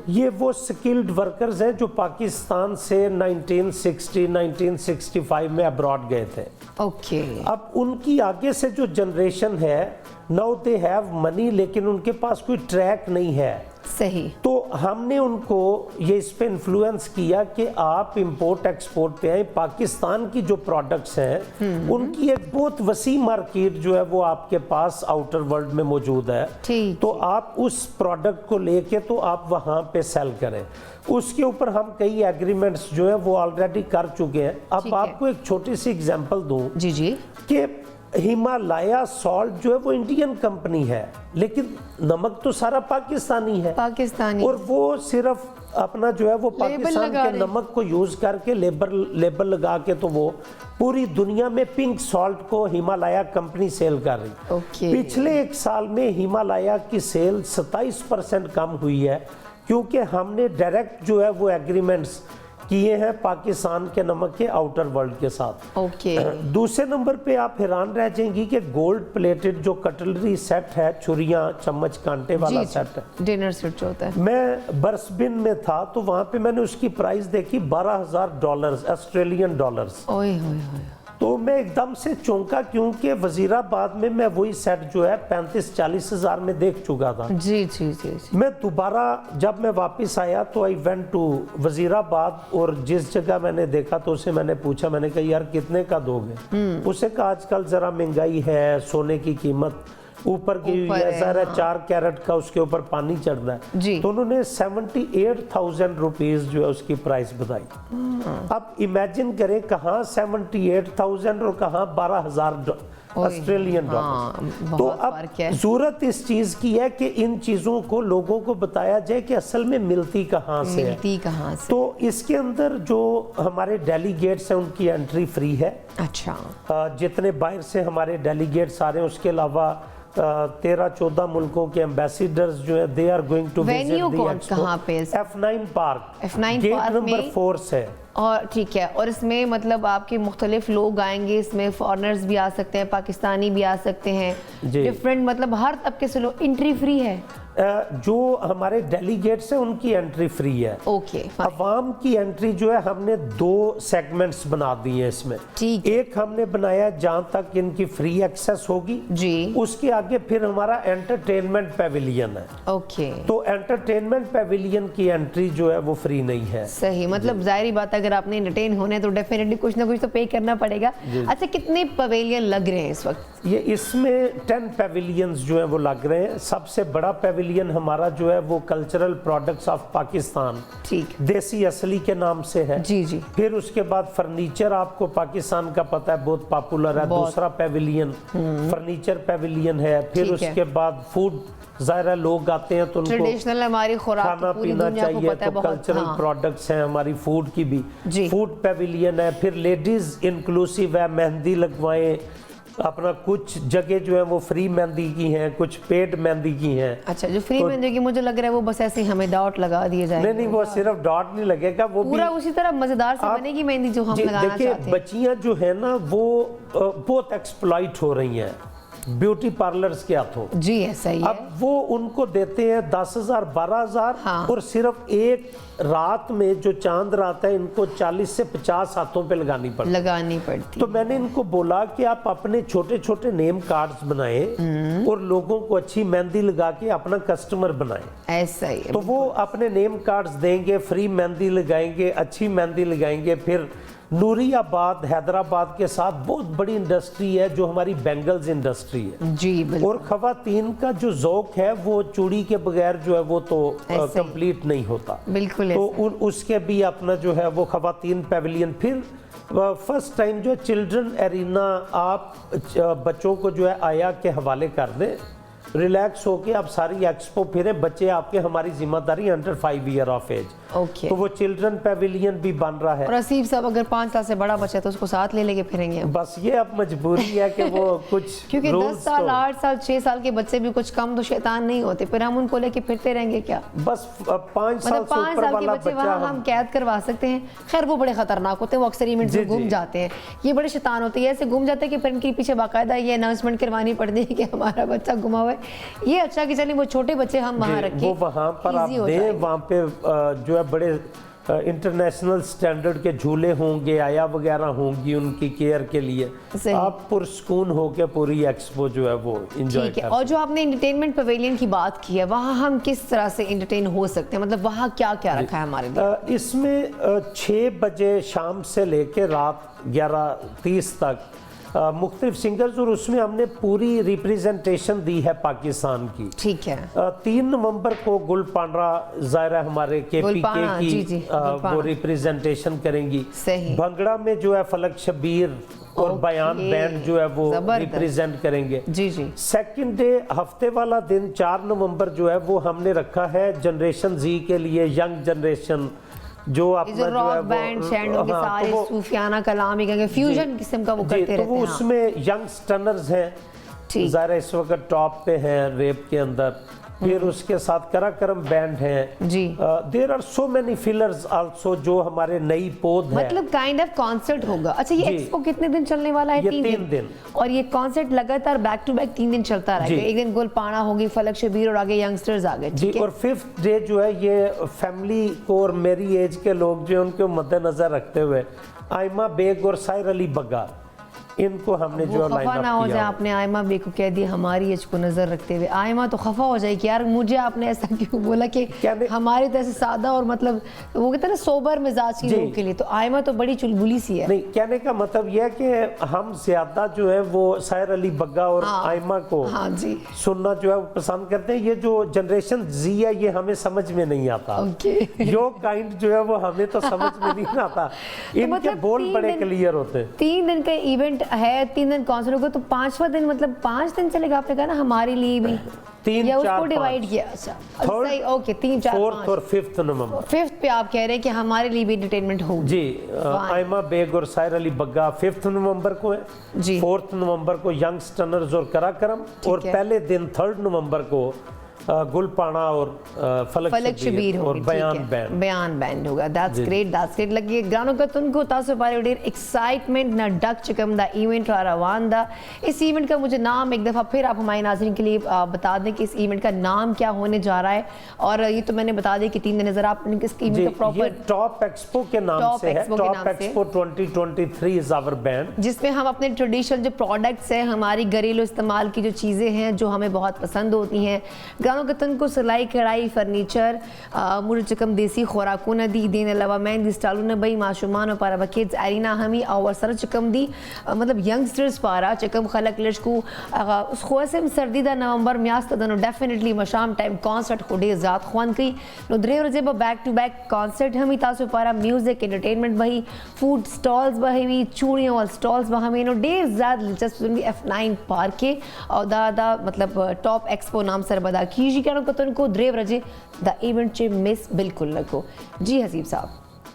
یہ وہ سکلڈ ورکرز ہیں جو پاکستان سے 1960-1965 میں ابراڈ گئے تھے. اب ان کی آگے سے جو جنریشن ہے, ناؤ دے ہیو منی, لیکن ان کے پاس کوئی ٹریک نہیں ہے. صحیح. تو ہم نے ان کو یہ اس پہ انفلوئنس کیا کہ آپ امپورٹ ایکسپورٹ پہ آئیں, پاکستان کی جو پروڈکٹس ہیں ان کی ایک بہت وسیع مارکیٹ جو ہے وہ آپ کے پاس آؤٹر ورلڈ میں موجود ہے, تو آپ اس پروڈکٹ کو لے کے تو آپ وہاں پہ سیل کریں. اس کے اوپر ہم کئی ایگریمنٹس جو ہیں وہ آلریڈی کر چکے ہیں. اب آپ کو ایک چھوٹی سی ایگزامپل دوں کہ ہمالیہ سالٹ جو ہے وہ انڈین کمپنی ہے, لیکن نمک تو سارا پاکستانی ہے, اور وہ صرف اپنا جو ہے وہ پاکستان کے نمک کو یوز کر کے لیبل لگا کے تو وہ پوری دنیا میں پنک سالٹ کو ہمالیہ کمپنی سیل کر رہی. پچھلے 1 سال میں ہمالیہ کی سیل 27% کم ہوئی ہے, کیونکہ ہم نے ڈائریکٹ جو ہے وہ ایگریمنٹس کیے ہیں پاکستان کے نمک کے آؤٹر ورلڈ کے ساتھ. دوسرے نمبر پہ آپ حیران رہ جائیں گی کہ گولڈ پلیٹڈ جو کٹلری سیٹ ہے, چھریاں, چمچ, کانٹے والا سیٹ ہے, ڈنر سیٹ جو ہوتا ہے, میں برسبن میں تھا تو وہاں پہ میں نے اس کی پرائز دیکھی $12,000 آسٹریلین ڈالرز. تو میں ایک دم سے چونکا, کیونکہ وزیر آباد میں وہی سیٹ جو ہے 35-40 ہزار میں دیکھ چکا تھا. میں دوبارہ جب میں واپس آیا تو آئی وینٹ ٹو وزیر آباد, اور جس جگہ میں نے دیکھا تو اسے میں نے پوچھا, میں نے کہا یار کتنے کا دو گے؟ اسے کہا آج کل ذرا مہنگائی ہے, سونے کی قیمت اوپر کی ہوئی ہے, سارا 4 کیرٹ کا اس کے اوپر پانی چڑھتا ہے, تو انہوں نے 78,000 روپیز جو ہے اس کی پرائس بتائی. اب امیجن کریں کہاں 78,000 اور کہاں 12,000 آسٹریلین ڈالر. تو اب ضرورت اس چیز کی ہے کہ ان چیزوں کو لوگوں کو بتایا جائے کہ اصل میں ملتی کہاں سے ہے. تو اس کے اندر جو ہمارے ڈیلیگیٹس ہیں ان کی انٹری فری ہے. اچھا, جتنے باہر سے ہمارے ڈیلیگیٹس آ رہے ہیں, اس کے علاوہ 13-14 ملکوں کے ایمبیسیڈرز جو ہے they are going to visit the expo. F9 پارک, گیٹ نمبر 4 سے. اور ٹھیک ہے, اور اس میں مطلب آپ کے مختلف لوگ آئیں گے, اس میں فارنرز بھی آ سکتے ہیں, پاکستانی بھی آ سکتے ہیں, ڈیفرنٹ مطلب ہر طبقے سے لوگ. انٹری فری ہے؟ جو ہمارے ڈیلیگیٹس ہیں ان کی انٹری فری ہے. اوکے. عوام کی انٹری جو ہے ہم نے 2 سیگمنٹس بنا دی ہیں اس میں. ایک ہم نے بنایا جہاں تک ان کی فری ایکسیس ہوگی, اس کے آگے پھر ہمارا انٹرٹینمنٹ پیویلین ہے. اوکے. تو انٹرٹینمنٹ پیویلین کی انٹری جو ہے وہ فری نہیں ہے. صحیح, مطلب ظاہری بات اگر آپ نے انٹرٹین ہونا ہے تو ڈیفینیٹلی کچھ نہ کچھ تو پے کرنا پڑے گا. اچھا, کتنے پیویلین لگ رہے ہیں اس وقت؟ یہ اس میں 10 پیویلینز جو ہیں وہ لگ رہے ہیں. سب سے بڑا پیویلین ہمارا جو ہے وہ کلچرل پروڈکٹس آف پاکستان, دیسی اصلی کے نام سے ہے. پھر اس کے بعد فرنیچر, آپ کو پاکستان کا پتہ ہے بہت پاپولر ہے, دوسرا پیویلین فرنیچر پیویلین ہے. پھر اس کے بعد فوڈ, ظاہر ہے لوگ آتے ہیں تو ان کو ٹریڈیشنل ہماری خوراک کھانا پینا چاہیے, تو کلچرل پروڈکٹس ہیں ہماری فوڈ کی بھی. فوڈ پیویلین ہے. پھر لیڈیز انکلوسیو ہے, مہندی لگوائیں, اپنا کچھ جگہ جو ہے وہ فری مہندی کی ہیں, کچھ پیڈ مہندی کی ہیں. اچھا, جو فری مہندی کی مجھے لگ رہا ہے وہ بس ایسے ہمیں ڈاٹ لگا دیے جائیں گے. نہیں, وہ صرف ڈاٹ نہیں لگے گا, وہ پورا اسی طرح مزیدار سے بنے گی مہندی جو ہم لگانا چاہتے ہیں. دیکھیں بچیاں جو ہیں نا وہ بہت ایکسپلائٹ ہو رہی ہیں بیوٹی پارلرز کے ہاتھوں. جی ایسا ہی ہے. اب وہ ان کو دیتے ہیں 10,000 12,000, اور صرف ایک رات میں جو چاند رات ہے ان کو 40 سے 50 ہاتھوں پہ لگانی پڑتی. تو میں نے ان کو بولا کہ آپ اپنے چھوٹے چھوٹے نیم کارڈز بنائیں اور لوگوں کو اچھی مہندی لگا کے اپنا کسٹمر بنائیں. ایسا ہی ہے. تو وہ اپنے نیم کارڈز دیں گے, فری مہندی لگائیں گے, اچھی مہندی لگائیں گے. پھر نوری آباد حیدرآباد کے ساتھ بہت بڑی انڈسٹری ہے جو ہماری بینگلز انڈسٹری ہے. جی بالکل. اور خواتین کا جو ذوق ہے وہ چوڑی کے بغیر جو ہے وہ تو کمپلیٹ نہیں ہوتا. بالکل. تو اس کے بھی اپنا جو ہے وہ خواتین پیویلین. پھر فرسٹ ٹائم جو چلڈرن ایرینا آپ بچوں کو جو ہے آیا کے حوالے کر دیں, ریلیکس ہو کے آپ ساری ایکسپو پھریں. بچے آپ کے ہماری ذمہ داری انڈر 5 ایئر آف ایج. تو وہ چلڈرن پیویلین بھی بن رہا ہے. اور اسیف صاحب اگر 5 سال سے بڑا بچہ ہے تو اس کو ساتھ لے کے پھریں گے. بس یہ اب مجبوری ہے کہ وہ کچھ کیونکہ 10 سال 8 سال 6 سال کے بچے بھی کچھ کم تو شیطان نہیں ہوتے, پھر ہم ان کو لے کے پھرتے رہیں گے کیا؟ بس 5 سال سے اوپر والا بچہ وہاں ہم قید کروا سکتے ہیں. خیر وہ بڑے خطرناک ہوتے ہیں, وہ اکثر ایونٹس میں گم جاتے ہیں. یہ بڑے شیطان ہوتے ہیں, ایسے گم جاتے ہیں کہ پھر ان کے پیچھے باقاعدہ یہ اناؤنسمنٹ کروانی پڑتی ہے کہ ہمارا بچہ گما ہوا ہے. یہ اچھا کہ چلیے وہ چھوٹے بچے ہم وہاں رکھیں, وہ وہاں پر آپ دیں. وہاں پہ جو ہے بڑے انٹرنیشنل سٹینڈرڈ کے جھولے ہوں گے, آیا وغیرہ ہوں گی ان کی کیئر کے لیے. آپ پرسکون ہو کے پوری ایکسپو جو ہے وہ انجوائے کر. اور جو آپ نے انٹرٹینمنٹ پیویلین کی بات کی ہے, وہاں ہم کس طرح سے انٹرٹین ہو سکتے ہیں, مطلب وہاں کیا کیا رکھا ہے ہمارے لیے؟ اس میں 6 بجے شام سے لے کے رات 11:30 تک مختلف سنگرز, اور اس میں ہم نے پوری ریپریزنٹیشن دی ہے پاکستان کی. ٹھیک ہے. 3 نومبر کو گل پانڈرا ظاہرہ ہمارے KPK کی وہ ریپریزنٹیشن کریں گی. بھنگڑا میں جو ہے فلک شبیر اور بیان بینڈ جو ہے وہ ریپریزنٹ کریں گے. سیکنڈ ڈے ہفتے والا دن 4 نومبر جو ہے وہ ہم نے رکھا ہے جنریشن زی کے لیے, ینگ جنریشن جو اپنا جو ہے بینڈ شینڈ کے سارے صوفیانہ کلام ہی کہیں فیوژن قسم کا وہ کرتے رہتے ہیں. تو اس میں ینگ سٹنرز ہیں, ظاہر اس وقت ٹاپ پہ ہیں ریپ کے اندر. پھر اس کے ساتھ کراکرم بینڈ ہیں. دیر آر سو مینی فلرز آلسو جو ہمارے نئی پود ہے. مطلب کائنڈ آف کانسرٹ ہوگا. اچھا یہ ایکسپو کتنے دن چلنے والا ہے؟ 3 دن. اور یہ کانسرٹ لگاتار بیک ٹو بیک 3 دن چلتا رہے گا. ایک دن گل پانا ہوگی, فلک شبیر, اور آگے ینگسٹرز آگے. اور 5th ڈے جو ہے یہ فیملی کو اور میری ایج کے لوگ جو ان کو مد نظر رکھتے ہوئے آئمہ بیگ اور سائر علی بگا ان کو ہم نے جو لائن خفا نہ ہو جائے. آپ نے آئمہ بے کو کہہ دیا ہماری ایج کو نظر رکھتے ہوئے, آئمہ تو خفا ہو جائے کہ یار مجھے آپ نے ایسا کیوں بولا کہ ہماری طرح سے سادہ اور مطلب وہ کہتے ہیں نا سوبر مزاج کی لوگوں کے لیے, تو آئمہ تو بڑی چلبلی سی ہے. نہیں, کہنے کا مطلب یہ ہے کہ ہم زیادہ جو ہے وہ سحر علی بگا اور آئمہ کو سننا جو ہے پسند کرتے ہیں. یہ جو جنریشن زی ہے یہ ہمیں سمجھ میں نہیں آتا, یو کائنڈ جو ہے وہ ہمیں تو سمجھ میں نہیں آتا. ان کے بول بڑے کلیئر ہوتے ہیں. 3 دن کا ایونٹ ہے, 3 دن کانسرٹ ہوگا, تو 5واں دن مطلب 5 دن چلے گا آپ نے کہا نا ہمارے لیے بھی, 3 یا اس 4 کو ڈیوائیڈ کیا. اچھا صحیح, اوکے 3 4 4 اور 5 نومبر. 5 پہ آپ کہہ رہے ہیں کہ ہمارے لیے بھی انٹرٹینمنٹ ہوگی. جی, آئمہ بیگ اور سحر علی بگا 5 نومبر کو ہے, 4 نومبر کو ینگ سٹنرز اور کراکرم, اور پہلے دن 3 نومبر کو گل پانا اور فلک شبیر اور بیان بینڈ ہوگا. دیٹس گریٹ, دیٹس گریٹ. لگی گرانو کا تن کو تاسو پارے ڈیر ایکسائٹمنٹ نہ ڈک چکم دا ایونٹ روان دا. اس ایونٹ کا مجھے نام ایک دفعہ پھر آپ ہمارے ناظرین کے لیے بتا دیں کہ اس ایونٹ کا نام کیا ہونے جا رہا ہے. اور یہ تو میں نے بتا دیا کہ 3 دن نظر آپ اس ایونٹ کا پراپر ٹاپ ایکسپو کے نام سے ہے. ٹاپ ایکسپو 2023 از آور بینڈ, جس میں ہم اپنے ٹریڈیشنل جو پروڈکٹس ہیں, ہماری گھریلو استعمال کی جو چیزیں ہیں جو ہمیں بہت پسند ہوتی ہیں, گتن کو سلائی کڑھائی فرنیچر مجھے چکم دیسی خوراکوں نے دی دین علاوہ مہندی سٹالوں نے بھائی معشومان و پارا بکیٹس ایرینا ہمی اور سر چکم دی مطلب ینگسٹرز پارا چکم خلق لڑکو اس خواسم سردی دا نومبر میاست دنو ڈیفینیٹلی مشام ٹائم کانسرٹ کو ڈے ذات خوان کی نو درے ورزے با بیک ٹو بیک کانسرٹ ہمی تاسو پارا میوزک انٹرٹینمنٹ بھائی فوڈ سٹالز بھائی چوڑیاں وال سٹالز با ہمیں نو ڈے زیاد دلچسپ F9 پارک کے اور دا مطلب ٹاپ ایکسپو نام سر بدا کیجی کہنا کتن کو دریو رجے دا ایونٹ چے مس بالکل لگو. جی حسیب صاحب,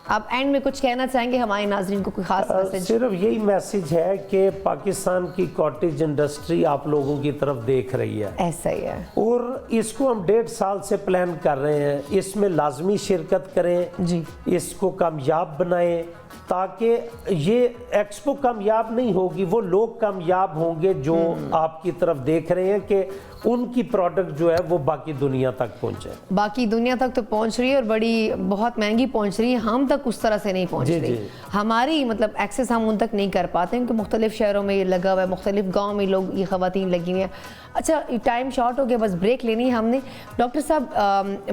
آپ اینڈ میں کچھ کہنا چاہیں گے ہمارے ناظرین کو, کوئی خاص میسج؟ صرف یہی میسج ہے کہ پاکستان کی کاٹیج انڈسٹری آپ لوگوں کی طرف دیکھ رہی ہے. ایسا ہی ہے, اور اس کو ہم 1.5 سال سے پلان کر رہے ہیں. اس میں لازمی شرکت کریں, اس کو کامیاب بنائیں, تاکہ یہ ایکسپو کامیاب نہیں ہوگی, وہ لوگ کامیاب ہوں گے جو آپ کی طرف دیکھ رہے ہیں کہ ان کی پروڈکٹ جو ہے وہ باقی دنیا تک پہنچے. باقی دنیا تک تو پہنچ رہی ہے اور بڑی بہت مہنگی پہنچ رہی ہے, ہم تک اس طرح سے نہیں پہنچ رہی. ہماری مطلب ایکسیس ہم ان تک نہیں کر پاتے کیونکہ مختلف شہروں میں یہ لگا ہوا ہے, مختلف گاؤں میں لوگ یہ خواتین لگی ہوئی ہیں. اچھا ٹائم شارٹ ہو گیا, بس بریک لینی ہے ہم نے. ڈاکٹر صاحب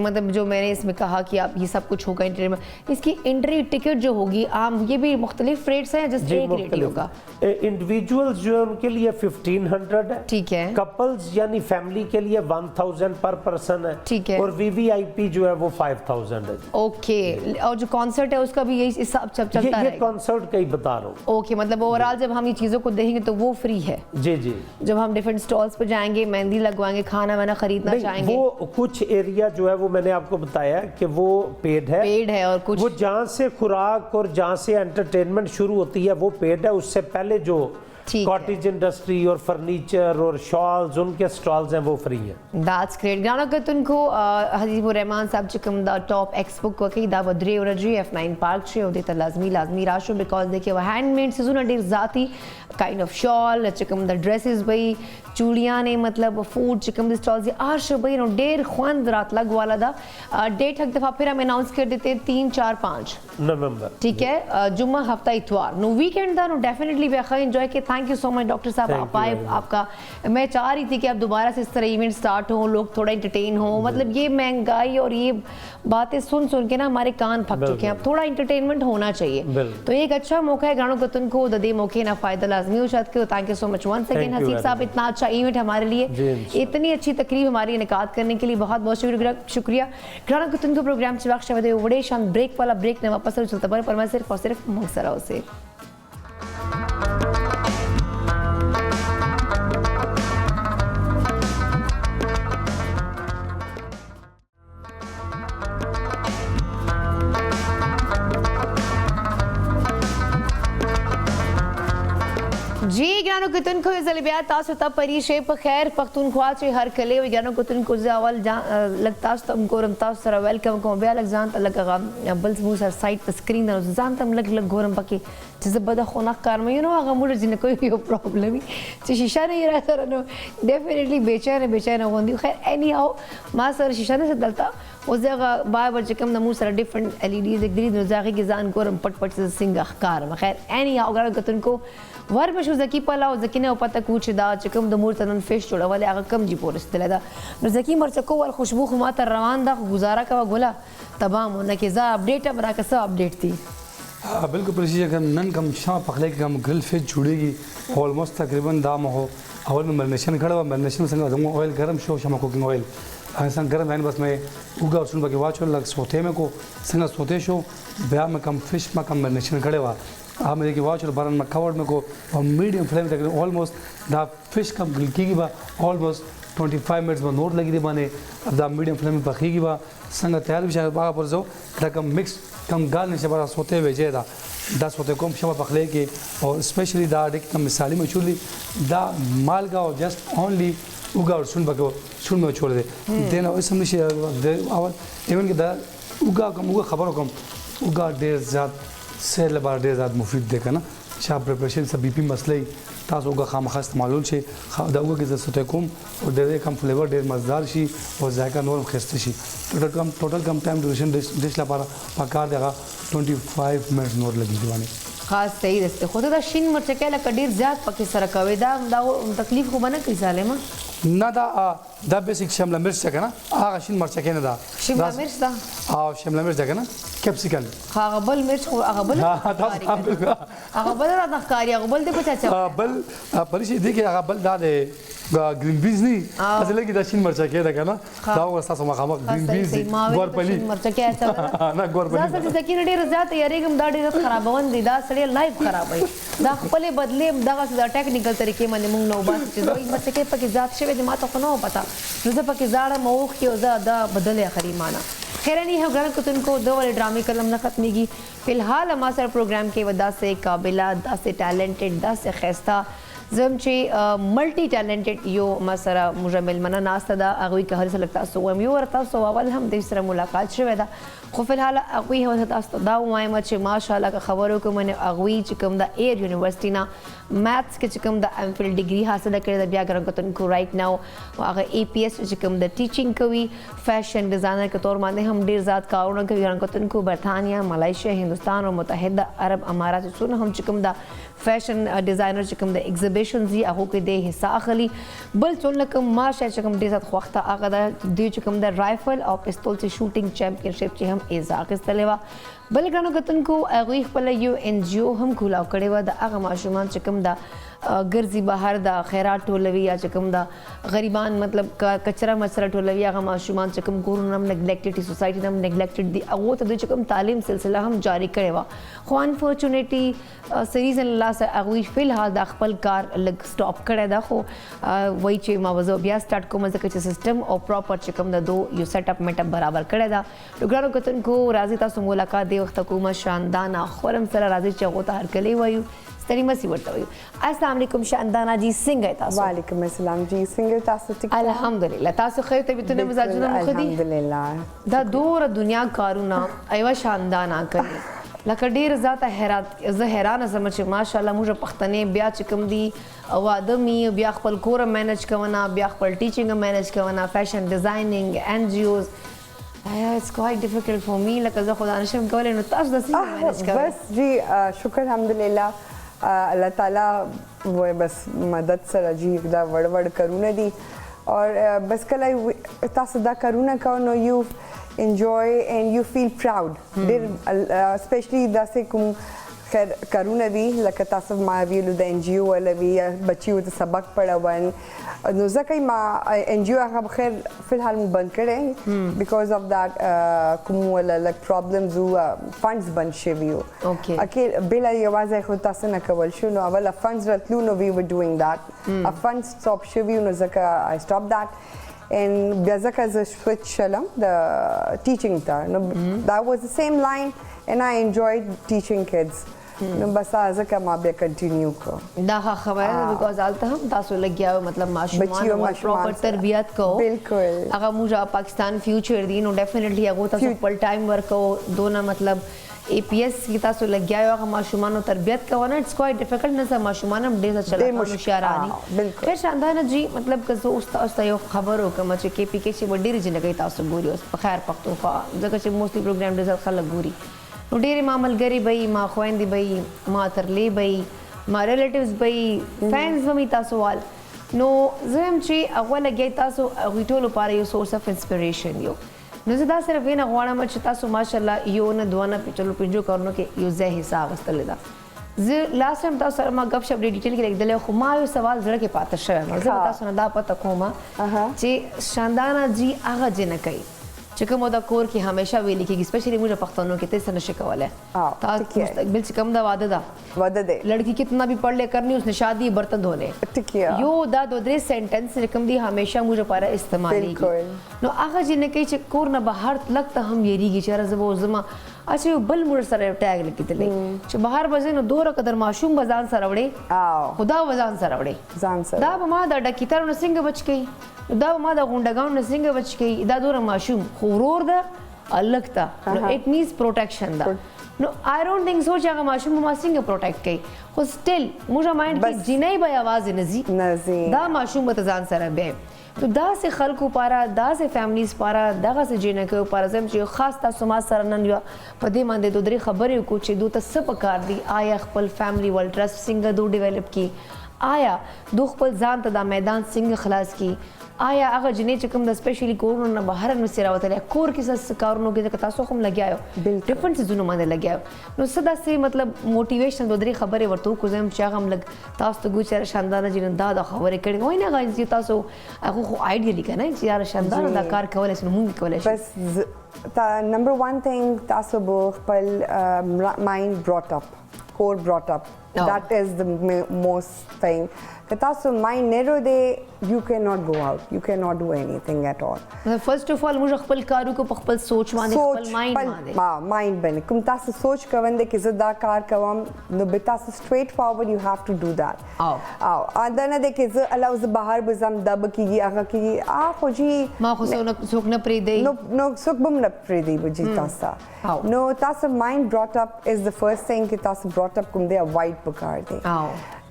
مطلب جو میں نے اس میں کہا کہ آپ یہ سب کچھ ہوگا انٹری میں, اس کی انٹری ٹکٹ جو ہوگی عام یہ بھی مختلف ریٹس ہیں, جس ایک ریٹ ہی ہوگا. انڈیویجولز جو ہے ان کے لیے 1500 ہے, ٹھیک ہے. کپلز یعنی فیملی کے لیے 1000 پر پرسن ہے, ٹھیک ہے. اور VVIP جو ہے وہ 5000 ہے. اوکے, اور جو کانسرٹ ہے اس کا بھی یہی حساب چلتا رہے گا؟ یہ کانسرٹ کا ہی بتا رہا ہوں. اوکے, مطلب اوورال جب ہم یہ چیزوں کو دیکھیں گے تو وہ فری ہے. جی جی, جب ہم ڈیفرنٹ سٹالز پہ جائیں گے, مہندی لگوائیں گے, کھانا وانا خریدنا چاہیں گے, وہ کچھ ایریا جو ہے وہ میں نے آپ کو بتایا کہ وہ پیڈ ہے, اور کچھ وہ جہاں سے خوراک اور جہاں سے انٹرٹینمنٹ شروع ہوتی ہے وہ پیڈ ہے. اس سے پہلے جو کاٹیج انڈسٹری اور فرنیچر اور شالز ان کے سٹالز ہیں وہ فری ہیں. دیٹس گریٹ. گانا کتن کو حبیب الرحمان صاحب چکم دا ٹاپ ایکسپو کو کی دا ودری ورجی F9 پارک چھ ہوتے لازمی راشو بیکاز دیکھیں وہ ہینڈ میڈ سیزون ڈیر ذاتی کائنڈ آف شال چکم دا ڈریسز بھائی چوڑیاں نے مطلب فوڈ چکم دی سٹالز آرش بھائی نو ڈیر خواند رات لگ والا دا ڈیٹ ایک دفعہ پھر ہم اناؤنس کر دیتے ہیں 3 4 5 نومبر, ٹھیک ہے, جمعہ ہفتہ اتوار نو ویکینڈ دا نو ڈیفینیٹلی بیخوا انجوائے کے. تھینک یو سو مچ ڈاکٹر صاحب, آپ آئے. آپ کا میں چاہ رہی تھی کہ اب دوبارہ سے اس طرح ایونٹ سٹارٹ ہوں, لوگ تھوڑا انٹرٹین ہوں. مطلب یہ مہنگائی اور یہ باتیں سن کے نا ہمارے کان پھک چکے ہیں, اب تھوڑا انٹرٹینمنٹ ہونا چاہیے. تو ایک اچھا موقع ہے گانوں کتن کو دے موقع نا فائدہ لازمی ہو شاید کے. تھینک یو سو مچ ونس اگین حسیب صاحب, اتنا اچھا ایونٹ ہمارے لیے, اتنی اچھی تقریب ہماری انعقاد کرنے کے لیے بہت بہت شکریہ. گانوں کتن کو پروگرام سے وقت شاید بڑے شان بریک والا بریک نے واپس چلتا پر میں صرف اور صرف مختصر سے جی گرانو کتن کو زلبیات تاسو تا پریشے په خیر پختونخوا چې هر کلی وي گرانو کتن کو اول لګ تاسو تم ګورم تاسو سره ویلکم کوم بیا لګ ځان ته لګ بل مو سره سایت په سکرین ځان تم لګ ګورم پکې چې زبده خونخ کار مې نو هغه موږ جن کوئی یو پرابلم چې شیشه نه را سره نو ډیفینیټلی بیچاره غوندي خیر اني هاو ما سره شیشه نه دلتا اوس دغه بار چې کوم د مور سره ډیفرنٹ LEDs یک درې نو زاغي کې ځان ګورم پټ پټ څنګه ښکار خیر اني او ګران کتونکو ور بشو زکی پلا او زکی نه پته کو چې دا چې کوم د مور تنن فیش جوړول هغه کم جی پورستله دا نو زکی مرچکو ول خوشبو خو ماته روان دا گزاره کا ګولا تمام نه کې زه اپډیټ امرا کا څه اپډیټ تھی بالکل پرشي کوم نن کوم شام پخله کې کوم گرل فیش جوړیږي اولموست تقریبا دا مو اول میں مرینیشن کړه و مرینیشن څنګه دمو اویل ګرم شو شمه کوکنګ اویل څنګه ګرم وین بس میں اوګه اوسن بګي واچو لګ سوته میں کو څنګه سوته شو بیا میں کم فش ما کم مرینیشن کړه و ا مې کې واچو برن ما کورډ میں کو میډیم فلیم تک اولموست دا فش کم گل کیږي با اولموست 25 منټس باندې نور لګي دی باندې اب دا میډیم فلیم په خيږي با څنګه تیار بشه باغ پر زو دا کم مکس کم گال نشه برا سوته وجه دا دا سوته کوم شمه پخله کې او سپیشلی دا ډک کم مثالی میں چولی دا مالګه او جست اونلی اوګه اور سن بګو سن میں چھوڑ دے دین او سم نشي اول ایون کې دا اوګه کوم اوګه خبرو کوم اوګه ډیر زیات سیر لپاره ډیر زیات مفید دی کنه شا پریپریشن سب بی پی مسلې تاسو اوګه خامخا استعمالول شي دا اوګه کې سوته کوم او ډیر کم فلیور ډیر مزدار شي او ذائقه نور خسته شي ټوټل کم ټایم ډیوریشن ډیش لپاره پکار دیغه 25 منټس نور لګي دیوانه خاص صحیح رسته خو دا شین مرچکه لکه ډیر زیات پکې سره کوي دا تکلیف خو بنه کوي سالمه نه دا بیسیک شمله مرچ څنګه نه هغه شین مرچکه نه دا شمله مرچ دا او شمله مرچ څنګه نه کیپسیکم هغه بل مرچ خو هغه بل هغه بل را نخکاری هغه بل دې پچا چا بل پرشي دي کې هغه بل دا گرین بیز نه اصل کې دا شین مرچکه ده کنه دا وساسو مخامخ گرین بیز ګورپلی مرچکه اچھا نه ګورپلی دا څه کې ډیر زیات یریګم دا ډیر خرابون دي دا سړی لایف خرابوي دا خپل بدلې دا دا ټیکنیکل طریقې باندې موږ نو بس چې دوی مرچکه پکې ذات شوی دي ماته خو نه پتا نو زه پکې زاړه موخ کې دا بدلې اخري معنا خیرنی ہے گران کتونکو دو والے ڈرامے کلم نہ ختمی گی فی الحال ہما سر پروگرام کے ودا سے قابلہ دا سے ٹیلنٹڈ دا سے خیستہ زم چې ملټي ټیلنټډ یو مسره مجمل منا ناسته دا هغه که هر څه لګتا سو یم یو ورته سو اول هم د سره ملاقات شوه دا خو فی الحال هغه هو تاسو دا وایم چې ماشاءالله که خبرو کوم نه هغه چې کوم د ایر یونیورسيټي نا میثس کې چې کوم د ام فل ډیګري حاصله کړې دا بیا ګران کتونکو رائټ ناو هغه APS چې کوم د ټیچینګ کوي فیشن ډیزاینر کے طور باندې هم ډیر زیات کارونه کوي ګران کتونکو برطانیہ ملائیشیا هندوستان او متحده عرب امارات څخه هم چې کوم دا فیشن ډیزاینر چې کوم د ایگزیبیشن زی هغه کې د حصہ اخلي بل څون کوم ماشه چې کوم ډیر زیات خوخته هغه د چې کوم د رائفل او پستول سے شوټینګ چیمپئنشپ چې هم اعزاز استلوا بل ګرانو کتونکو هغه خپل یو NGO هم کولا کړي و د هغه ماشومان چې کوم دا ګرځي بهر د خیرات ټولوي یا چې کوم دا غریبان مطلب کچرا مچرا ټولوي هغه ماشومان چې کوم کورونه نګلیکټډ سوسایټي نم نګلیکټډ دي هغه ته چې کوم تعلیم سلسله هم جاری کړي و خو انفورچونټلی سیریز الله سره هغه فی الحال د خپل کار لګ سټاپ کړی دا خو وای چې ما وځو بیا سٹارټ کوم ځکه چې سیستم او پراپر چې کوم د دو یو سیټ اپ میټ اپ برابر کړی دا وګړو کتونکو راځي تاسو ملاقات دی وخت کومه شاندانا خورم سره راځي چې هغه ته هر کلی وایو ستړي مسی ورته وایو السلام علیکم شاندانا جی څنګه تاسو وعلیکم السلام جی څنګه تاسو ټیک الحمدلله تاسو خیر طبيعتونه مزاجونه مخدي الحمدلله دا دور دنیا کارونه ایوا شاندانا کوي لکه ډیر ذات حیران زما چې ماشاءالله موږ پښتنې بیا چې کوم دي او ادمي بیا خپل کور مینج کوونه بیا خپل ټیچینګ مینج کوونه فیشن ډیزاینینګ NGOs it's quite difficult for me لکه زه خدا نشم کولای نو تاسو د څه مینج کوئ بس جی شکر الحمدلله اللہ تعالی وہ بس مدد سره جی دا وړ کرونه دي اور بس کله تاسو دا کرونه کو نو یو enjoy and you feel proud especially دا سے کوم خیر کرونه وی لکه تاسو ما ویلو د NGO ولوي بچیو ته سبق پڑھاون نو ځکه ما NGO هغه خیر فی الحال بند کړي because of that کوم ولا like problems او funds بند شویو okay اکه بل یوازې خو تاسو نه کول شو نو اوله funds راتلو نو we were doing that a funds stop شویو نو ځکه I stopped that and بیا ځکه ز switch شلم the teaching ته نو that was the same line and I enjoyed teaching kids نو بس ځکه ما بیا کنټینیو کو دا خبره بیکاز آلته هم تاسو لګیا مطلب ماشومان پراپر تربیت کو بالکل هغه موږ پاکستان فیوچر دی نو ډیفینیټلی هغه تاسو خپل ټایم ورکو دونه مطلب APS کې تاسو لګیا یو هغه ماشومانو تربیت کوونه اټس کوایټ ډیفیکلټ نه ماشومان هم ډېر چلا هوښیاراني بالکل خیر شاندانه جی مطلب که زه اوس تاسو ته یو خبر وکړم چې KPK چې ډېرې جنګۍ تاسو ګوري اوس په خیر پښتونخوا ځکه چې موسټلی پروګرام ډېر زیات خلک ګوري نو ډېرې ما ملګري به وي ما خویندې به وي ما ترلې به وي ما ریلیټیوز به وي فینس به وي تاسو وال نو زه هم چې هغه لګی تاسو هغوی ټولو لپاره یو سورس اف انسپریشن یو نو زه دا صرف یې نه غواړم چې تاسو ماشاءالله یو نه دوه نه چلو پنځو کارونو کې یو ځای حصه اخیستلې ده زه لاست ټایم تاسو سره ما ګپ شپ ډېر ډیټیل کې لیکدلی خو ما یو سوال زړه کې پاته شوی یم زه به تاسو نه دا پته کوم چې شاندانه جي هغه جنکۍ چې کوم د کور کې همیشه ویل کېږي سپیشلی موږ پښتنو کې ته څه نشي کولی تاسو مستقبل چې کوم دا واده ده لڑکی کتنا بھی پڑھ لے کرنی اس نے شادی برتن دھونے یو دا دو درې سینټنس کوم دی همیشه موږ لپاره استعمالېږي نو هغه جنکۍ چې کور نه بهر تلک ته هم یېرېږي چې یاره زه به اوس ځمه اچھا یو بل موږ سره یو ټیګ لیکلی چې بهر به ځې نو دومره قدر ماشوم به ځان سره وړې خدا به ځان سره وړې دا به ما د ډکیترو نه څنګه بچ کوي دا به ما د غونډګانو نه څنګه بچ کوي دا دومره ماشوم خو ورور ده الګ ته نو اټ مینز پروټیکشن ده نو آئی ډونټ تھنک سو چې هغه ماشوم به ما څنګه پروټیکټ کوي خو سټل موږ مایند کې جنۍ به یوازې نه ځي دا ماشوم به ته ځان سره بیا نو داسې خلکو لپاره داسې فیملیز لپاره دغسې جنکیو لپاره زه یم چې خاص تاسو ما سره نن په دې باندې دو درې خبرې وکړو چې دوی ته څه پکار دي آیا خپل فیملی ول ټرسټ څنګه دو ډیولپ کړي آیا دو خپل ځان ته دا میدان څنګه خلاص کړي آیا هغه جنې چې کوم د سپیشلی کورونو نه بهر نشي راوتلی کور کې څه کارونو کې ځکه تاسو هم لګیا یو ډفرنټ څیزونو باندې لګیا یو نو څه داسې مطلب موټیویشن دو درې خبرې ورته وکړو زه هم چې هغه هم لږ تاسو ته ګورو چې شاندانه جي نن دا خبرې کړې وای نه غواړي چې تاسو هغه خو آیډیالي که نه چې یاره شاندانه دا کار کولی شي نو مونږ کولی شي بس نمبر ون تھنگ تاسو به خپل مایند براٹ اپ کور براٹ اپ that is the most thing که تاسو مایند نیرو دی you cannot go out you cannot do anything at all first of all موږ خپل کارو کو په خپل سوچ باندې خپل مایند باندې مایند باندې کوم تاسو سوچ کوونده کې زه دا کار کوم نو به تاسو straight forward you have to do that او دا نه دی کې زه الله زه بهر به زم دب کېږي هغه کېږي خو جی ما خو څوک نه پرېږدی نو څوک به نه پرېږدي به جي تاسو نو تاسو مایند براٹ اپ از د فرست تھنگ کې تاسو براٹ اپ کوم دی اوایډ پکار دی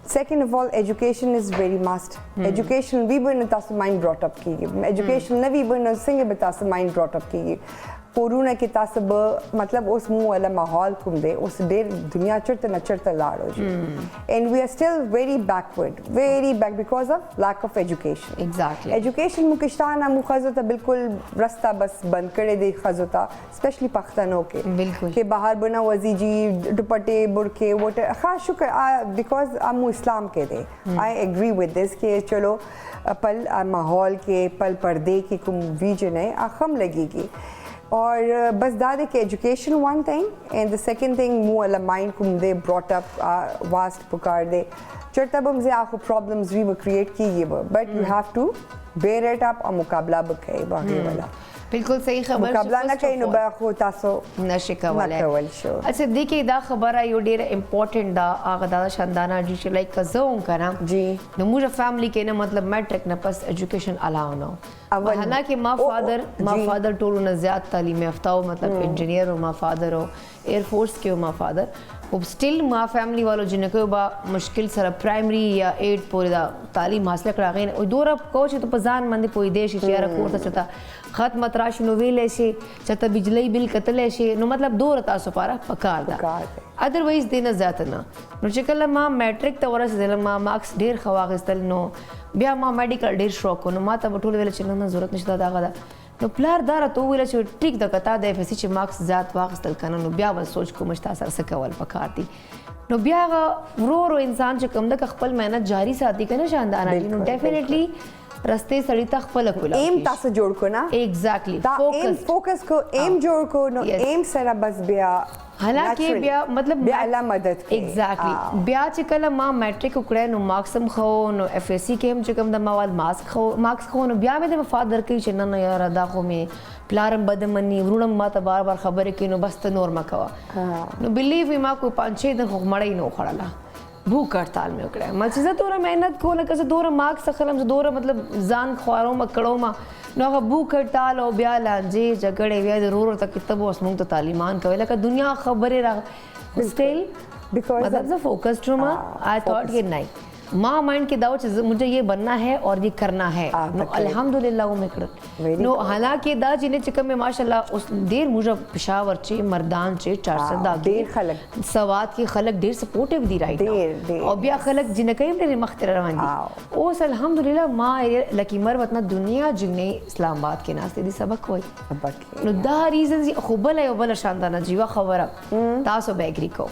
Second of all, education is very must. Education we been تاسو mind brought up کیږي. Education نه وی بن څنګه به تاسو mind brought up کیږي. کورونه کې تاسو به مطلب اوس مو ولا ماحول کوم دی اوس ډېر دنیا چرته نه چرته لاړو جی and we are still very back because of lack of education. Exactly. Education مو کشتانه مو خزو ته بالکل رستا بس بند کړی دی خزو ته سپیشلی پښتنو کې بالکل کې بهر بنا وزی جی دوپټه برکه وټه خاص شکر because امو اسلام کې دی I agree with this کې چلو پل ماحول کې پل پردے کې کوم ویژن ہے اخم لگے گی اور بس دادے کہ ایجوکیشن ون تھنگ اینڈ دا سیکنڈ تھنگ مو والا مائنڈ کم دے براٹ اپ واسٹ پکار دے چڑھتا بم سے آخو پرابلمز بھی وہ کریٹ کی یہ بٹ یو ہیو ٹو بیئر اٹ اپ اور مقابلہ بکھے باقی والا بالکل صحیح خبر مقابله نه کوي نو به خو تاسو نشي کولای اچھا دیکھئے دا خبره یو ډیره امپورټنت دا هغه دا شاندانه چې لایک زوم کنه جی نو موږ فیملی کې نه مطلب میټرک نه پس ایجوکیشن الاو نو حالانکہ ما فادر ټولو نه زیات تعلیم یافته او مطلب انجینئر او ما فادر او ایئر فورس کې او ما فادر او سټیل ما فیملی والو جنکو با مشکل سره پرایمری یا 8 پورې دا تعلیم حاصل کړه غین او دوره کوچ ته په ځان باندې پوي دی چې یاره کوته چتا ختم تراش نو ویلې شي چته بجلی بل کتلې شي نو مطلب دوره تاسو لپاره پکار ده ادروایز دینه ذات نه نو چې کله ما میټرک ته ورسېدل ما مارکس ډیر خواغستل نو بیا ما میډیکل ډیر شوق نو ما ته ټول ویل چې نه ضرورت نشته دا غدا نو پلار دار ته ویل چې ټیک د کتا د اف اس سی چې مارکس زیات واغستل کنه نو بیا ول سوچ کوم چې تاسو سره کول پکار دي نو بیا ورو انسان چې کوم د خپل مهنت جاری ساتي کنه شاندانه نو ډیفینیټلی رستے سړی ته خپل کولا ایم تاسو جوړ کو نه ایگزیکټلی فوکس کو ایم جوړ کو نو ایم سره بس بیا حالانکہ بیا مطلب بیا الله مدد کوي ایگزیکټلی بیا چې کله ما میټرک وکړه نو مارکس هم خو نو اف اس سی کې هم چې کوم د مواد مارکس خو نو بیا مې د فادر کوي چې نه یار دا خو مې پلارم بدمنی ورونم ما ته بار بار خبرې کوي نو بس ته نور ما کوه نو بلیو ما کوئی 5-6 دن خو مړی نو خړله भूख हड़ताल में उकड़ा है मचीज़ तोरा मेहनत को लगा से दोरा मार्क्स खलम से दोरा मतलब जान ख्वारों में कड़ों में नौका भूख हड़ताल और ब्याह लांजे झगड़े ब्याह रो तक कितना वो असमूंग तो तालीमान कवे लगा दुनिया खबरें रहा स्टिल मतलब से फोकस्ड रूम आई थॉट कि नहीं माँ माइंड के दाव चीज़ मुझे ये बनना है और ये करना है नो अल्हम्दुलिल्लाह वो मेकड़ नो हालांकि दा जिन्हें चिकन में माशाल्लाह उस देर मुझे पेशावर चे मर्दान चे 400 देर खलक सवात की खलक देर सपोर्टिव दी राइट और बिया खलक जिन्हें कहीं मेरे मख्तर रवानी ओस अल्हम्दुलिल्लाह माँ लकी मर वतना दुनिया जिन्हें इस्लामाबाद के नास्ते दी सबक हुई नो दा रीजन खुबल है वबल शानदाना जीवा खबर तासो बैगरी को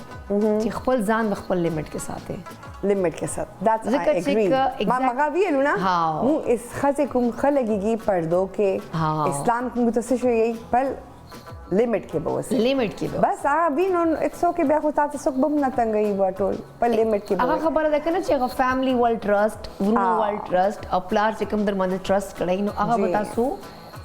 खपल जान बखपल लिमिट के साथ है लिमिट के साथ that's I agree ما مغاوی لونا مو اس خزه کوم خلګيږي پردو کې اسلام کو متاسف یي بل لیمټ کې به وس لیمټ کې بس ابي نو اټس اوکے بیا خو تاسو څوک بم نه تنګي واټول په لیمټ کې هغه خبره ده کنه چې فیملی ول ټرست ورو ول ټرست او پلار چې کوم در باندې ټرست کړی نو هغه بتا سو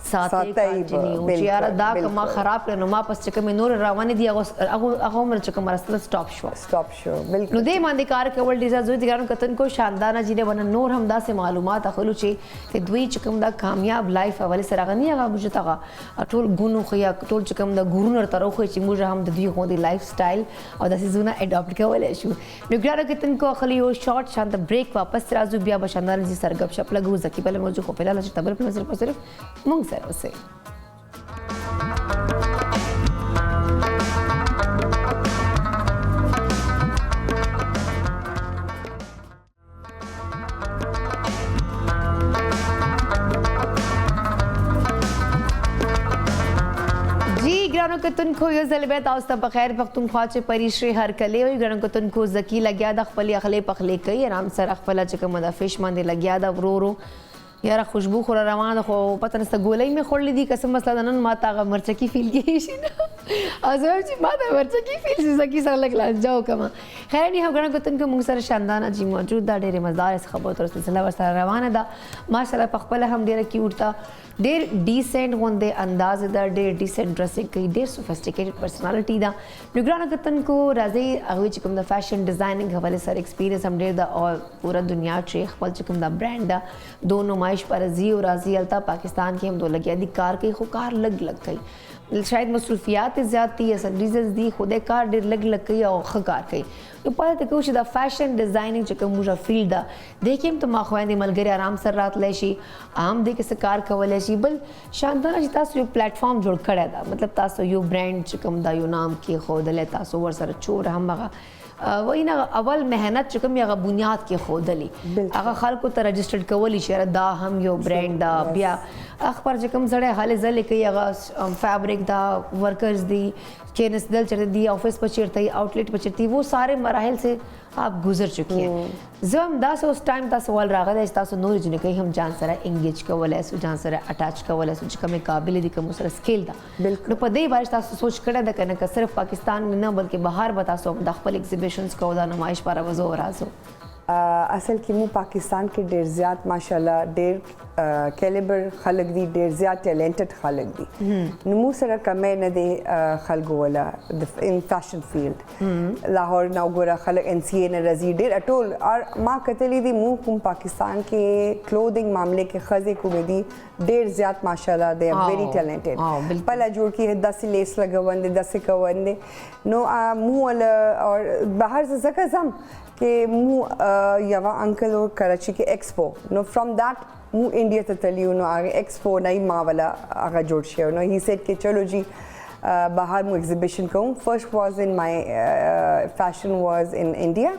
ساتي کنټینیو چې یار دا کما خراب کړنو ما پس چې کوم نور روانه دی هغه عمر چې کوم راستل سټاپ شو بالکل نو دې باندې کار کول ډیزا زوی دګارو کتن کو شاندار جینه ونه نور هم دا سه معلومات اخلو چې دوی چې کوم دا کامیاب لایف اوله سره غنی هغه موږ ته ټول ګونو خیا ټول چې کوم دا ګورونر تر خو چې موږ هم د دوی خو دی لایف سټایل او د سيزونه اډاپټ کول شو نو ګرانو کتن کو اخلي یو شارټ شانت بریک واپس راځو بیا بشاندار جی سرګپ شپ لګو زکی بل موږ خو په لاله چې تبر په صرف مونږ سے جی گرانو کتن کو یو ځل تاسو ته بخیر پختونخوا چې پریشری هر کلی وي گرانو کتن کو زکی لګیا د خپل اخلي پخلي کوي آرام سره خپل چې کوم د فش باندې لګیا د ورورو یاره خوشبو خور روانه خو پته نسته ګولۍ مې خوړلې دي قسم مسله نن ما ته هغه مرچکي فیل کېږي شي نه او زه چې ما ته مرچکي فیل شي زکي سره لږ لاس جاو کما خیر نه هغه کتن کې موږ سره شاندانه جی موجود دا ډېرې مزدار خبرو تر سلسله ورسره روانه ده ماشاءالله په خپل هم ډېره کیوټ ده ډېر ډیسنټ غوندې انداز ده ډېر ډیسنټ ډریسنګ کوي ډېر سوفیسټیکیټډ پرسنالټي ده نو ګرانو کتن کو راځي هغه چې کوم د فیشن ډیزاینینګ حواله سره ایکسپیرینس هم ډېر ده او پورا دنیا چې خپل چې کوم د برانډ ده دو نمائش پر راځي او راځي التا پاکستان کې هم دو لګیا دي کار کوي خو کار لګ کوي شاید مصروفیات زیات دي اصل ریزنز دي خوده کار ډېر لګ کوي او ښه کار کوي نو پته ته کوم چې دا فیشن ډیزاینینګ چې کوم موږ فیلډ ده دیکھم ته ما خويندې ملګری آرام سره راتلی شي عام دې کې څه کار کولای شي بل شاندار چې تاسو یو پلیټفارم جوړ کړی دا مطلب تاسو یو برانډ چې کوم دا یو نام کې خودلې تاسو ور سره چور هم هغه وینا اول مهنت چې کوم هغه بنیاد کې خودلې هغه خلکو ته رجسټرډ کولی شي دا هم یو برانډ دا بیا اخبار چې کوم زړه حاله زله کوي هغه فیبرک دا ورکرز دی چینس دل چرته دی آفس پر چیرته آؤٹلیٹ پر چرته وہ سارے مراحل سے آپ گزر چکی ہیں زم دا سو اس ٹائم تا سوال راغله تاسو نور جن کوي هم جان سره انګیج کولای سو جان سره اٹیچ کولای سو چې کومه قابل دي کوم سره سکیل دا نو په دې بارے تاسو سوچ کړه د کنه صرف پاکستان نه بلکې بهر به تاسو د خپل ایگزیبیشنز کو دا نمائش پر وزو رازو اصل کې مو پاکستان کې ډېر زیات ماشاءالله ډېر کیلیبر خلک دي ډېر زیات ټیلنټډ خلک دي نو مو سره کمې نه دي خلکو ولا ان فیشن فیلډ لاهور نو ګوره خلک ان سی نه رزي ډېر ټول او ما کتلې دي مو کوم پاکستان کې کلودینګ معاملې کې خزه کوم دي ډېر زیات ماشاءالله دي ویری ټیلنټډ پلا جوړ کې 10 لیس لګوندې 10 کوندې نو مو ول او بهر څخه زم کہ مو یوا انکل اور کراچی کے ایکسپو نو فرام دیٹ مو انڈیا ته تلیو نو آگے ایکسپو نئی ما والا آگا جوڑ شیو نو ہی سیٹ کہ چلو جی باہر مو ایگزیبیشن کروں فرسٹ واز ان مائی فیشن واز ان انڈیا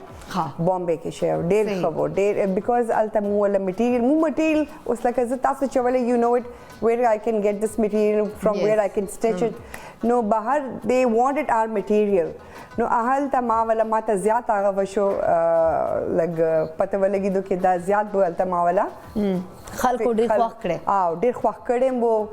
بامبے کے شیو ډیر خبر ډیر بیکاز التا مو ولا مٹیریل اس لکه ز تاسو چولے یو نو اٹ where I can get this material from where I can stitch it no bahar they wanted our material no ahal ta ma wala mata zyat aga washo lag pata walegi do ke da zyat bo alta ma wala خلکو ډېر خوښ کړي او ډېر خوښ کړي وو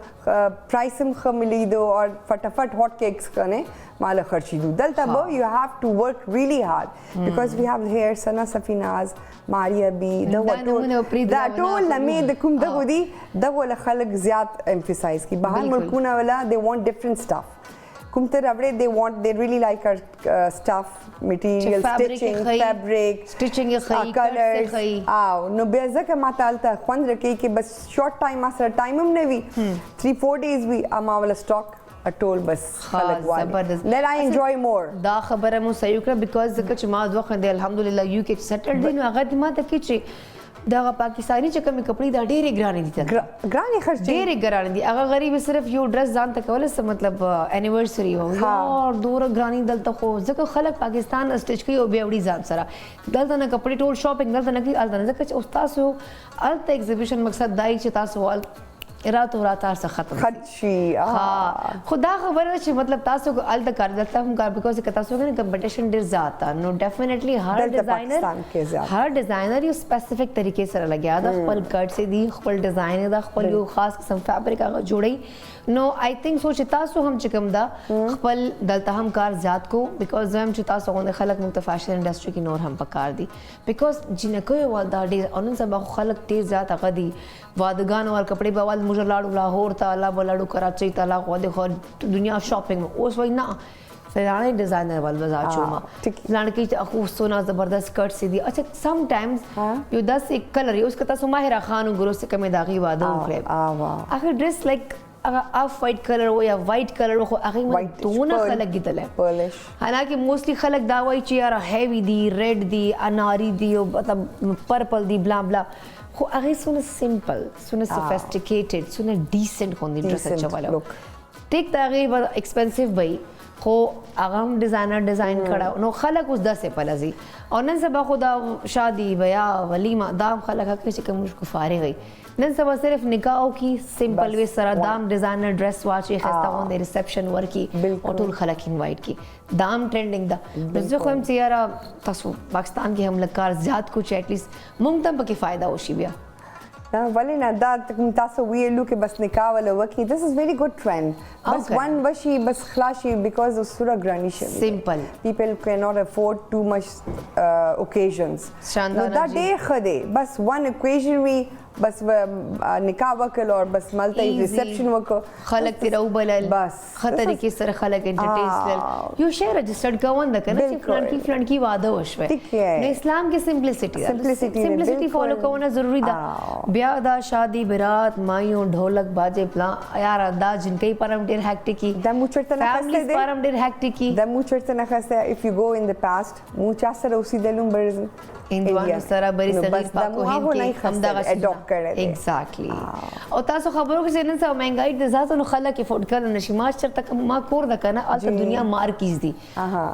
پرایس هم ښه ملیدو او فټافټ هاٹ کیکس کنه مال خرچیدو دلته به یو هاف ټو ورک ریلی هارد بیکاز وی هاف هیر سنا سفیناز ماریا بی دا ټول لمې د کوم دغه دي دغه خلک زیات امفسایز کی بهر ملکونه ولا they want different stuff کوم ته راوړې they want they really like our stuff material stitching fabric stitching خی colors او نو بیا ځکه ما ته الته خوند رکې کې بس short time ما سره time هم نه وي 3-4 days وي اما ولا stock ټول بس خلک وایي let I enjoy more دا خبره مو صحیح کړه بیکاز ځکه چې ما دوه خندې الحمدلله یو کې سیټل دي نو هغه دې ما ته کې چې دا پاکستانی چې کومې کپړې دا ډېرې ګرانې دي ګرانې خرچې ډېرې ګرانې دي هغه غریب صرف یو ډرس ځان ته کولی څه مطلب انیورسري وه یار دومره ګرانې دلته خو ځکه خلک پاکستان سټیچ کوي او بیا وړي ځان سره دلته نه کپړې ټول شاپینګ دلته نه کوي هلته نه ځکه چې اوس تاسو هلته ایگزیبیشن مقصد دا چې تاسو راتو رات څخه ختم خدشي خدا خبره چې مطلب تاسو کو ال تک دلته هم کار بیکاز که تاسو کنه کمپټیشن ډیر زیاته نو ډیفینیټلی هر ډیزاینر یو سپیسیفیک طریقې سره لګیا دا خپل کټ سي دی خپل ډیزاین دا خپل یو خاص قسم فیبریک هغه جوړي نو آی تھنک سو چې تاسو هم چې کوم دا خپل دلته هم کار زیات کو بیکاز هم چې تاسو غوښنه خلک مو ته فیشن انډستری کې نور هم پکار دي بیکاز جنکو یو دا ډیر انن سبا خلک ډیر زیات هغه دي وادگان اور کپڑے بوال مجھے لاڑو لاہور تا لا بلاڑو کراچی تا لا خو دیکھو دنیا شاپنگ میں اوس وای نا فلانے ڈیزائنر وال بازار چوما لڑکی اخو سونا زبردست کٹ سی دی اچھا سم ٹائمز یو دس ایک کلر یوز کرتا سو ماہرہ خان گرو سے کمی داغی وادو کرے اخر ڈریس لائک آف وائٹ کلر ہو یا وائٹ کلر ہو اخر میں دونوں خلق کی تلے حالانکہ موسٹلی خلق دا وای چی یار ہیوی دی ریڈ دی اناری دی مطلب پرپل دی بلا بلا خو هغه سونه سمپل سونه سوفیسټیکیټډ سونه ډیسنٹ خوندي ډریس اچھا والا ټیک دا هغه ایکسپنسیو وای خو هغه هم ډیزاینر ډیزاین کړه نو خلک اوس داسې پلازي او نن سبا خدا شادي بیا ولیمه دا خلک حق چې کوم مشکو فارغ وي نن سبا صرف نکاح کی سمپل وی سره دام ډیزاینر ډریس واچي خسته وندې ریسپشن ورکی او ټول خلک انوایټ کی دام ټرینډینګ دا زه خو هم چې یاره تاسو پاکستان کې هم لکار زیات کو چې اټ لیست مونږ ته پکې فائدہ وشي بیا ولې نه دا تاسو ویلو کې بس نکاح ولا وکی this is very good trend بس one وشي بس خلاصي because of سورا ګرانی شي simple people cannot afford too much occasions نو دا ډېر ښه دی بس one occasion وي بس نکاح وکړ او بس ملته ریسپشن وکړ خلک تیرو بلل بس خطر کې سره خلک انټرټینز لل یو شی رجسٹرډ کوون د کنه چې فلان کی واده وشوي نو اسلام کې سمپلیسټی فالو کوونه ضروری ده بیا دا شادی برات مایو ډھولک باجے پلا یار دا جن کئی پرم ډیر هیکټیک کی د موچرته نه خسته دي پرم ډیر هیکټیک کی د موچرته نه خسته if you go in the past موچا سره اوسیدلم برز اندوانو سره بری صغیر پاکو هند کې هم دا اډاپټ کړي ایگزیکټلی او تاسو خبرو کې نن سره مهنګای د ذات نو خلک افورد کړي نشي ما چرته ما کور د کنه الته دنیا مارکیز دي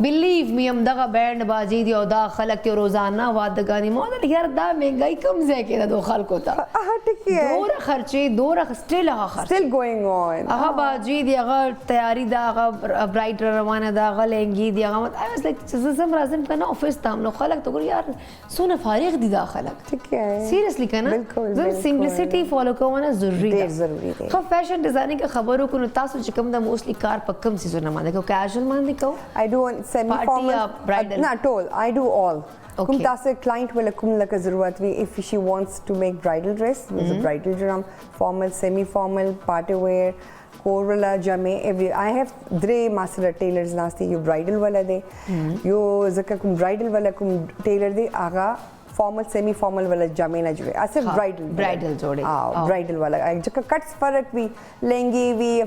بلیو می هم دغه بینډ بازی دی او دا خلک ته روزانه وادګانی مو دا یار دا مهنګای کم ځای کې د خلکو ته ټکی دور خرچې دور سټیل هغه خرچ still going on هغه باجی دی هغه تیاری دا هغه برایټ روانه دا هغه لنګي دی هغه I was like زم رازم کنه افیس تام نو خلک ته ګور یار سونه فارغ دي دا خلک ٹھیک ہے سیریسلی کنه زم سمپلیسټی فالو کوونه ضروری ده خو فیشن ډیزاینینګ خبرو کو نو تاسو چې کوم د موسلی کار په کم سيزونه باندې کو کیژوال باندې کو I do semi formal not all I do all کوم تاسو کلاینټ ول کوم لکه ضرورت وي if she wants to make bridal dress with a bridal drum formal semi formal party wear کورلا جمع every I have درې ماسره ټیلرز ناشتي یو برایډل ولا دی یو ځکه کوم برایډل ولا کوم ټیلر دی هغه فارمل سیمی فارمل ولا جمع نه جوړي اصل برایډل جوړي برایډل ولا ځکه کټس فرق وي لهنګي وي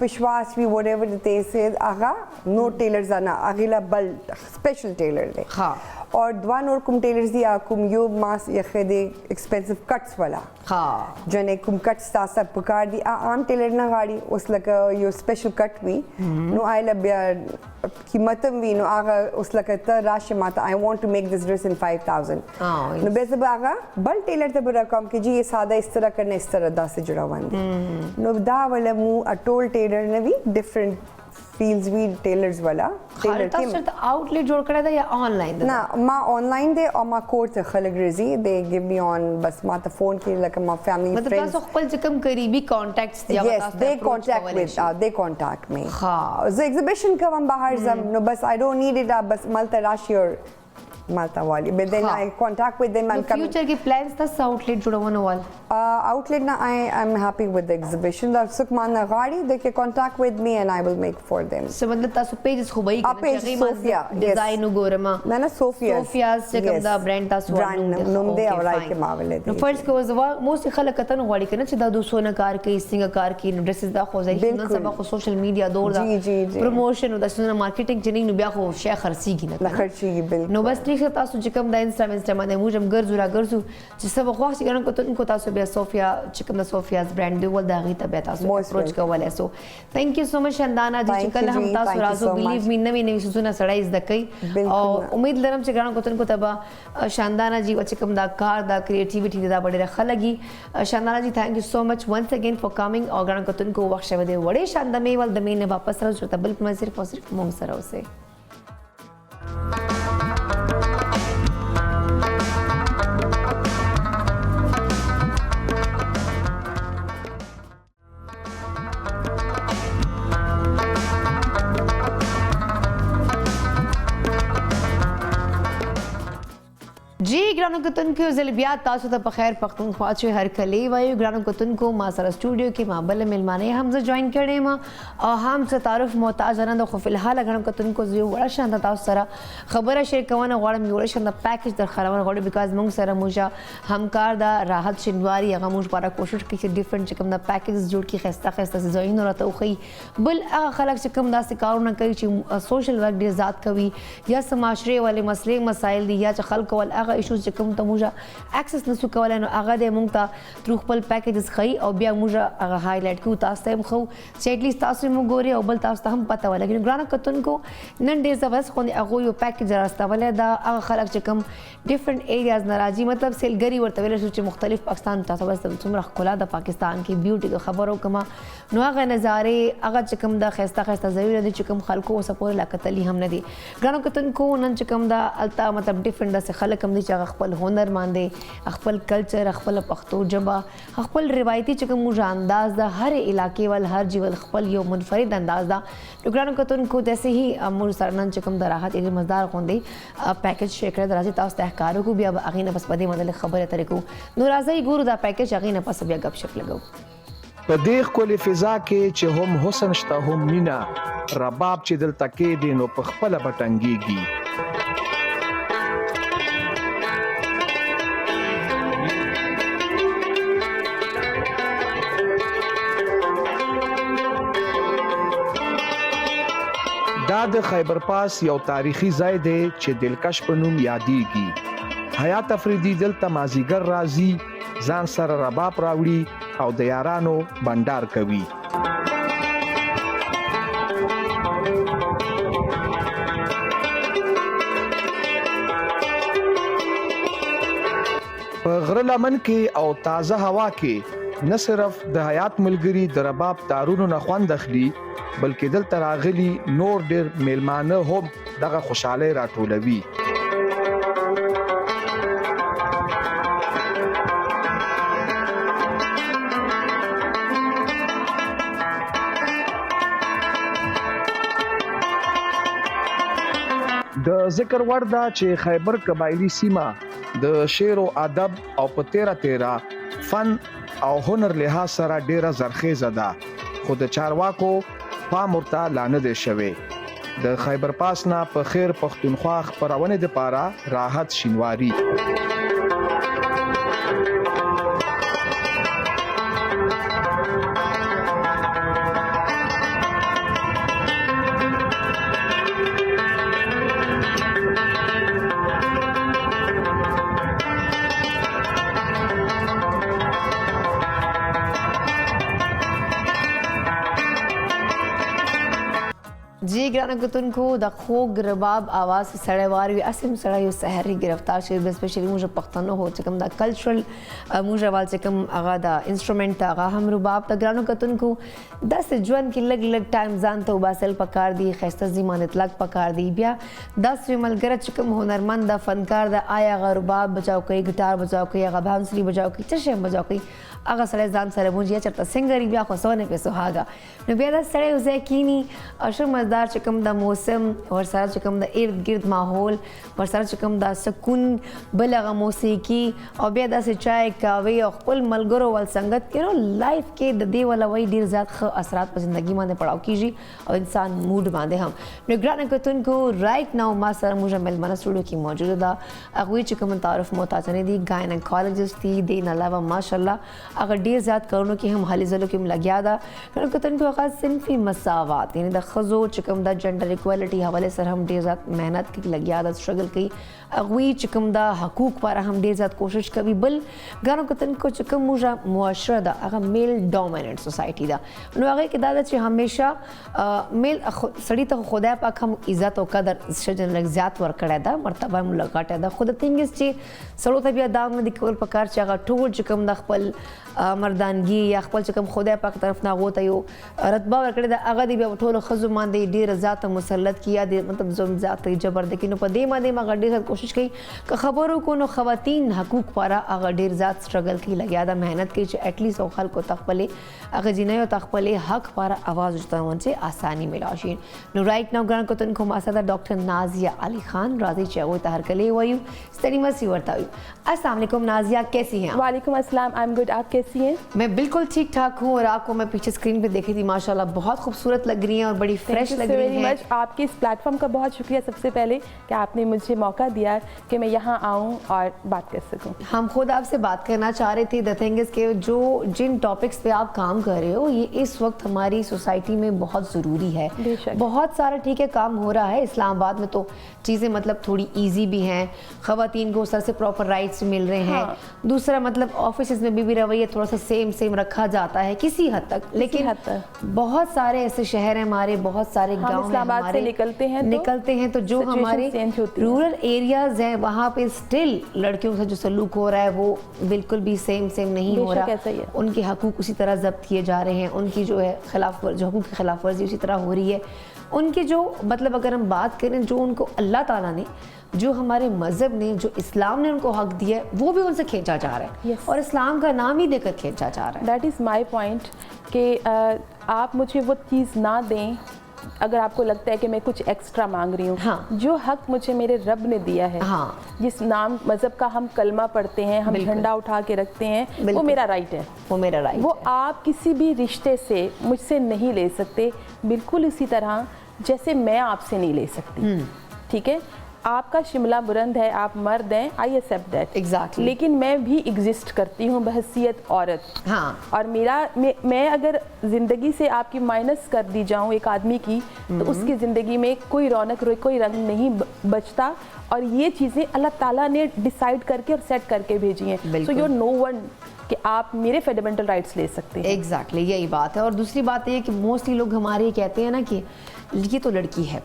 پښواس وي whatever it is هغه نو ټیلرز نه اغیلا بل سپیشل ټیلر دی ها اور دوه نور کوم ټیلرز دی کوم یو ماس یخه دی ایکسپنسیو کټس والا ها جنې کوم کټس تاسو پکار دی عام ټیلر نه غاړي اوس لکه یو سپیشل کټ وی نو آیله بیا قیمت وی نو هغه اوس لکه ته راشه ماته I want to make this dress in 5000 نو به زه هغه بل ټیلر ته به رقم کې جی یہ ساده اس طرح کرنا اس طرح دا سے جوړاوان دي نو دا ولا مو اټول ټیلر نه وی ډیفرنٹ فیلز وی ټیلرز والا ټیلر کې تاسو ته آؤټلیټ جوړ کړی دا یا آنلاین دا نه ما آنلاین دی او ما کور ته خلک رزي they give me on بس ما ته فون کې لکه ما فیملی فرینډز مطلب تاسو خپل چې کوم قریبي کانټیکټس دی هغه تاسو they contact me ها زه ایگزیبیشن کوم بهر زم نو بس I don't need it بس ملته راشي اور مالتا والی but then I contact with them and فیوچر کې پلانز تاسو آؤټلیټ جوړونه وال outlet na I'm happy with the exhibition دا څوک ما نه غواړي they can contact with me and I will make for them سو مطلب تاسو پیجز خو به page Sophia, ډیزاین وګورم نه Sophia چې کوم دا برانډ تاسو نوم دی او راځي کې ماوله نو فرض کوو موست خلک کتن غواړي کنه چې دا 200 نه کار کوي څنګه کار کوي نو ډریسز دا خو ځای نن سبا خو سوشل میډیا دور دا پروموشن او د سونه مارکیټینګ جنې نو بیا خو شي خرڅيږي نه خرڅيږي بالکل نو بس ټیک تاسو چې کوم دا انسټا باندې موږ ګرځو را ګرځو چې سبا خو چې ګرن کوته کو تاسو بیا صوفیا چې کوم د صوفیاز برانډ دی ول دا غي ته بیا تاسو اپروچ کولای سو ثانک یو سو مچ شاندانا جی چې کله هم تاسو راځو بلیو می نوې سونه سړای زده کوي او امید لرم چې ګرن کوته کو ته شاندانا جی چې کوم دا کار دا کریټیویټي دا ډېر خلګي شاندانا جی ثانک یو سو مچ ونس اگین فار کمینګ او ګرن کوته کو وخت شوه دی وړې شاندامې ول د مینه واپس راځو ته بل په صرف مونږ سره اوسه جی ګرانو کتونکو زل بیا تاسو ته په خیر پختونخوا چې هر کلی وایو ګرانو کتونکو ما سره سټوډیو کې ما بل ملمانه حمزه جوائن کړي ما او هم څه تعارف محتاج نه خو فلحال ګرانو کتونکو زه وړه شانت تاسو سره خبره شیر کوم غواړم یو شانت پیکج در خبرونه غواړم بیکاز موږ سره موږ همکار دا راحت شینواری هغه موږ لپاره کوشش کوي چې ډیفرنٹ کوم دا پیکج جوړ کی خسته زوین راته خو بل هغه خلک چې کوم داسې کارونه کوي چې سوشل ورک ډیر ذات کوي یا سماشري والے مسلې مسائل دي یا چې خلک ول هغه ایشوز چې کوم ته موږ اکسس نسو کولای نو هغه د موږ ته تر خپل پیکیجز خي او بیا موږ هغه هایلایټ کوو تاسو ته خو چې اټلیست تاسو موږ ګوري او بل تاسو ته هم پته ولګي ګرانه کتونکو نن ډیر زبرس خو هغه یو پیکیج راستوله دا هغه خلک چې کوم ډیفرنٹ ایریاز ناراضي مطلب سیلګری ورته ویل شو چې مختلف پاکستان تاسو بس څومره خلا د پاکستان کې بیوټي خبرو کما نو هغه نظاره هغه چې کوم د خسته ضروري دي چې کوم خلکو سپور لاکتلی هم نه دي ګرانه کتونکو نن چې کوم دا التا مطلب ډیفرنٹ د خلک هم دي چې خپل هنر باندې خپل کلچر خپل پښتو ژبه خپل روایتي چې کوم انداز د هر علاقې ول هر جیول خپل یو منفرد انداز دا ګرانو کتونکو داسې هی امور سره نن چې کوم د راحت ډیر مزدار غوندي پیکج شیکر درازي تاسو ته ښکارو کو بیا هغه نه پس پدې مدل خبره طریقو نو راځي ګورو دا پیکج هغه نه پس بیا غب شپ لګو په دې ښکلې فضا کې چې هم حسن شته هم مینا رباب چې دلته کې دی نو په خپله به ټنګېږي دا د خیبر پاس یو تاریخي ځای دی چې دلکش په نوم یادېږي حیات افریدي دلته مازیګر راځي ځان سره رباب راوړي او د یارانو بنډار کوي په غره لمن کې او تازه هوا کې نه صرف د حیات ملګری د رباب تارونو نه خوند اخلي بلکې دلته راغلي نور ډیر میلمانه هم دغه خوشاله راټولوي د ذکر وړ دا چې خیبر قبایلی سیمه د شعر او ادب او په تیرا فن او هنر لحاظ سره ډیره زرخیزه ده خو د چارواکو پام ورته لانه دی شوی د خیبر پاس نه په خیر پختونخوا خبرونه د پاره راحت شینواری جی ګرانو کتونکو د خوږ رباب आवाज سړی واروي اسیم سړی یو سحري گرفتار شوی سپیشلی موږ پښتنو هو چې کوم دا کلچرل موږ وال چې کوم هغه دا انسټرومنت هغه هم رباب د ګرانو کتونکو د ژوند کې لګ ټایم ځان ته وباسل پکار دی خسته زمانه اطلاق پکار دی بیا د ملګری چې کوم هنرمند د فنکار د آیا غ رباب بجاو کوي ګټار بجاو کوي هغه بانسری بجاو کوي څه شی بجاو کوي هغه سړی ځان سره مونږ یې چرته سنگري بیا خو سونه په سوهاګه نو بیا دا سړی وځي کینی اشر مزدار چې کوم چکم دا موسم اور سارا چکم دا ارد گرد ماحول اور سارا چکم دا سکون بلغه موسیقي او بیا داسې چای کاوی او خپل ملګرو ول څنګه کینو لایف کې د دې ولا وای ډیر زیات ښه اثرات په ژوندۍ باندې پړاو کیږي او انسان موډ باندې هم. نو ګرانه کتونکو رائټ ناو ما سره موږ ملمنه سټوډیو کې موجود ده هغه چې کوم تعارف معتاد نه دي گاینیکالوجسٹ دي دین علاوه ماشاءالله هغه ډیر زیات کارونو کې هم حالي زلو کې هم لګیا ده. نو کتونکو هغه صنفي مساوات یعنی د خزو چې کوم د جنډر ایکوالټي حواله سره هم ډیر زیات مهنت کې لګیا ده سټرګل کوي هغوی چې کوم د حقوق پر هم ډیر زیات کوشش کوي. بل ګرانو کتونکو چې کوم موږ معاشره ده هغه میل ډومیننٹ سوسایټي ده نو هغه کې دا ده چې همیشه میل سړی ته خدای پاک هم عزت او قدر شجن لږ زیات ورکړی ده مرتبه هم لګاټی ده. خو د تینګ از چې سړو ته بیا دا نه دي کول پکار چې هغه ټول چې کوم د خپل مردانګي یا خپل چې کوم خدای پاک طرف نه هغو ته یو رتبه ورکړې ده هغه دې بیا په ټولو ښځو باندې ډېره زیاته مسلط کړي یا د مطلب ظلم زیات جبر ده کړي. نو په دې باندې هغه ډېر زیات کوشش کوي که خبرو کو نو خواتین حقوق پاره هغه ډېر زیات سټرګل کوي لګیا ده محنت کوي چې ایټلیسټ او خلکو ته خپلې هغه جینۍ او ته خپلې حق پاره آواز اچتاون چې آسانی ملاو شي. نو رائټ ناو ګران کتونکو ما سره ډاکټر نازیہ علی خان راځي چې هغوی ته هرکلی وایو ستړي مسي ورته وایو. السلام علیکم نازیہ کیسی ہیں؟ وعلیکم السلام آئی ایم گڈ آپ کیسی ہیں؟ میں بالکل ٹھیک ٹھاک ہوں اور آپ کو میں پیچھے اسکرین پہ دیکھی تھی ماشاءاللہ بہت خوبصورت لگ رہی ہیں اور بڑی فریش لگ رہی ہیں. آپ کے اس پلیٹ فارم کا بہت شکریہ سب سے پہلے کہ آپ نے مجھے موقع دیا کہ میں یہاں آؤں اور بات کر سکوں. ہم خود آپ سے بات کرنا چاہ رہے تھے. دا تھنگ از کہ جو جن ٹاپکس پہ آپ کام کر رہے ہو یہ اس وقت ہماری سوسائٹی میں بہت ضروری ہے. بہت سارا ٹھیک ہے کام ہو رہا ہے اسلام آباد میں تو چیزیں مطلب تھوڑی ایزی بھی ہیں خواتین کو سر سے پراپر رائٹس مل رہے ہیں. دوسرا مطلب آفیسز میں بھی رویہ تھوڑا سا سیم رکھا جاتا ہے کسی حد تک لیکن بہت سارے ایسے شہر ہیں ہمارے بہت سارے گاؤں ہمارے نکلتے ہیں تو جو ہمارے رورل ایریاز ہیں وہاں پہ اسٹل لڑکیوں سے جو سلوک ہو رہا ہے وہ بالکل بھی سیم نہیں ہو رہا. ان کے حقوق اسی طرح ضبط کیے جا رہے ہیں ان کی جو ہے جو حقوق کی خلاف ورزی اسی طرح ہو رہی ہے. ان کے جو مطلب اگر ہم بات کریں جو ان کو اللہ تعالیٰ نے جو ہمارے مذہب نے جو اسلام نے ان کو حق دیا ہے وہ بھی ان سے کھینچا جا رہا ہے اور اسلام کا نام ہی دے کر کھینچا جا رہا ہے. دیٹ از مائی پوائنٹ کہ آپ مجھے وہ چیز نہ دیں اگر آپ کو لگتا ہے کہ میں کچھ ایکسٹرا مانگ رہی ہوں. جو حق مجھے میرے رب نے دیا ہے جس نام مذہب کا ہم کلمہ پڑھتے ہیں ہم جھنڈا اٹھا کے رکھتے ہیں وہ میرا رائٹ ہے. وہ آپ کسی بھی رشتے سے مجھ سے نہیں لے سکتے بالکل اسی طرح جیسے میں آپ سے نہیں لے سکتی. ٹھیک ہے آپ کا شملہ بلند ہے آپ مرد ہیں آئی ایکسیپٹ دیٹ ایگزیکٹلی لیکن میں بھی ایگزسٹ کرتی ہوں بحیثیت عورت. اور میں اگر زندگی سے آپ کی مائنس کر دی جاؤں ایک آدمی کی تو اس کی زندگی میں کوئی رونق کوئی رنگ نہیں بچتا. اور یہ چیزیں اللہ تعالیٰ نے ڈیسائیڈ کر کے اور سیٹ کر کے بھیجی ہیں. سو یو نو ون کہ آپ میرے فنڈامنٹل رائٹس لے سکتے ہیں. ایگزیکٹلی یہی بات ہے. اور دوسری بات یہ کہ موسٹلی لوگ ہمارے کہتے ہیں نا کہ یہ تو لڑکی ہے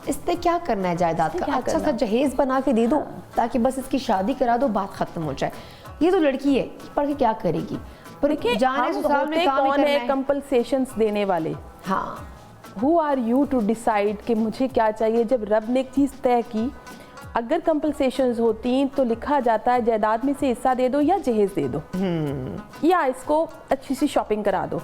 اس نے کیا کرنا ہے جائیداد کا اچھا سا جہیز بنا کے دے دو تاکہ بس اس کی شادی کرا دو بات ختم ہو جائے. یہ تو لڑکی ہے پڑھ کے کیا کرے گی. کون ہے کمپلسیشنز دینے والے؟ ہو آر یو ٹو ڈیسائیڈ کہ مجھے کیا چاہیے. جب رب نے ایک چیز طے کی اگر کمپلسیشنز ہوتی تو لکھا جاتا ہے جائیداد میں سے حصہ دے دو یا جہیز دے دو یا اس کو اچھی سی شاپنگ کرا دو.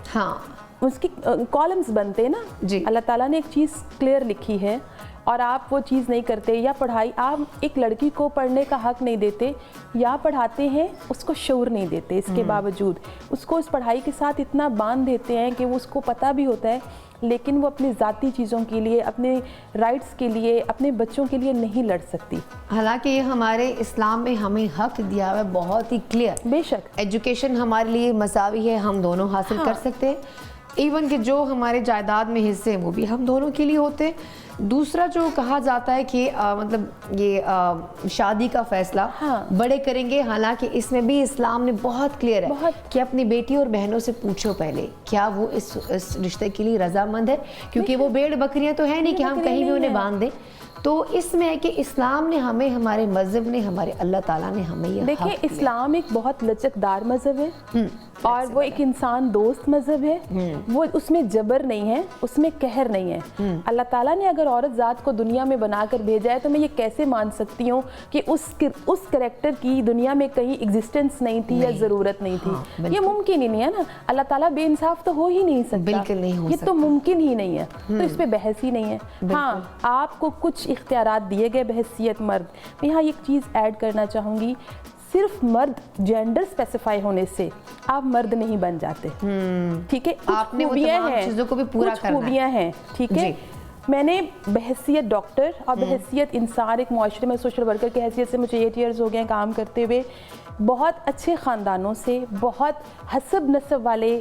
اس کی کالمز بنتے ہیں نا. اللہ تعالیٰ نے ایک چیز کلیئر لکھی ہے اور آپ وہ چیز نہیں کرتے یا پڑھائی آپ ایک لڑکی کو پڑھنے کا حق نہیں دیتے یا پڑھاتے ہیں اس کو شعور نہیں دیتے. اس کے باوجود اس کو اس پڑھائی کے ساتھ اتنا باندھ دیتے ہیں کہ وہ اس کو پتہ بھی ہوتا ہے لیکن وہ اپنی ذاتی چیزوں کے لیے اپنے رائٹس کے لیے اپنے بچوں کے لیے نہیں لڑ سکتی. حالانکہ یہ ہمارے اسلام میں ہمیں حق دیا ہوا ہے بہت ہی کلیئر. بے شک ایجوکیشن ہمارے لیے مساوی ہے ہم دونوں حاصل کر سکتے ہیں. ایون کہ جو ہمارے جائیداد میں حصے ہیں وہ بھی ہم دونوں کے لیے ہوتے ہیں. دوسرا جو کہا جاتا ہے کہ مطلب یہ شادی کا فیصلہ بڑے کریں گے حالانکہ اس میں بھی اسلام نے بہت کلیئر ہے کہ اپنی بیٹی اور بہنوں سے پوچھو پہلے کیا وہ اس رشتے کے لیے رضامند ہے کیونکہ وہ بھیڑ بکریاں تو ہے نہیں کہ ہم کہیں بھی انہیں باندھ دیں. تو اس میں ہے کہ اسلام نے ہمیں, ہمارے مذہب نے, ہمارے اللہ تعالیٰ نے ہمیں یہ دیکھیں اسلام ایک بہت لچکدار مذہب ہے اور وہ ایک انسان دوست مذہب ہے. وہ اس میں جبر نہیں ہے, اس میں قہر نہیں ہے. اللہ تعالیٰ نے اگر عورت ذات کو دنیا میں بنا کر بھیجا ہے تو میں یہ کیسے مان سکتی ہوں کہ اس کریکٹر کی دنیا میں کہیں ایگزسٹنس نہیں تھی یا ضرورت نہیں تھی؟ یہ ممکن ہی نہیں ہے نا. اللہ تعالیٰ بے انصاف تو ہو ہی نہیں سکتا, بالکل نہیں ہو یہ تو ممکن ہی نہیں ہے. تو اس پہ بحث ہی نہیں ہے. ہاں آپ کو کچھ اختیارات دیے گئے بحیثیت مرد. میں یہاں ایک چیز ایڈ کرنا چاہوں گی, صرف مرد جینڈر اسپیسیفائی ہونے سے آپ مرد نہیں بن جاتے. ٹھیک ہے, آپ نے وہ تمام چیزوں کو بھی پورا کرنا ہے. خوبیاں ہیں. ٹھیک ہے, میں نے بحیثیت ڈاکٹر اور بحیثیت انسان, ایک معاشرے میں سوشل ورکر کی حیثیت سے مجھے 8 ایئرز ہو گئے ہیں کام کرتے ہوئے, بہت اچھے خاندانوں سے, بہت حسب نسب والے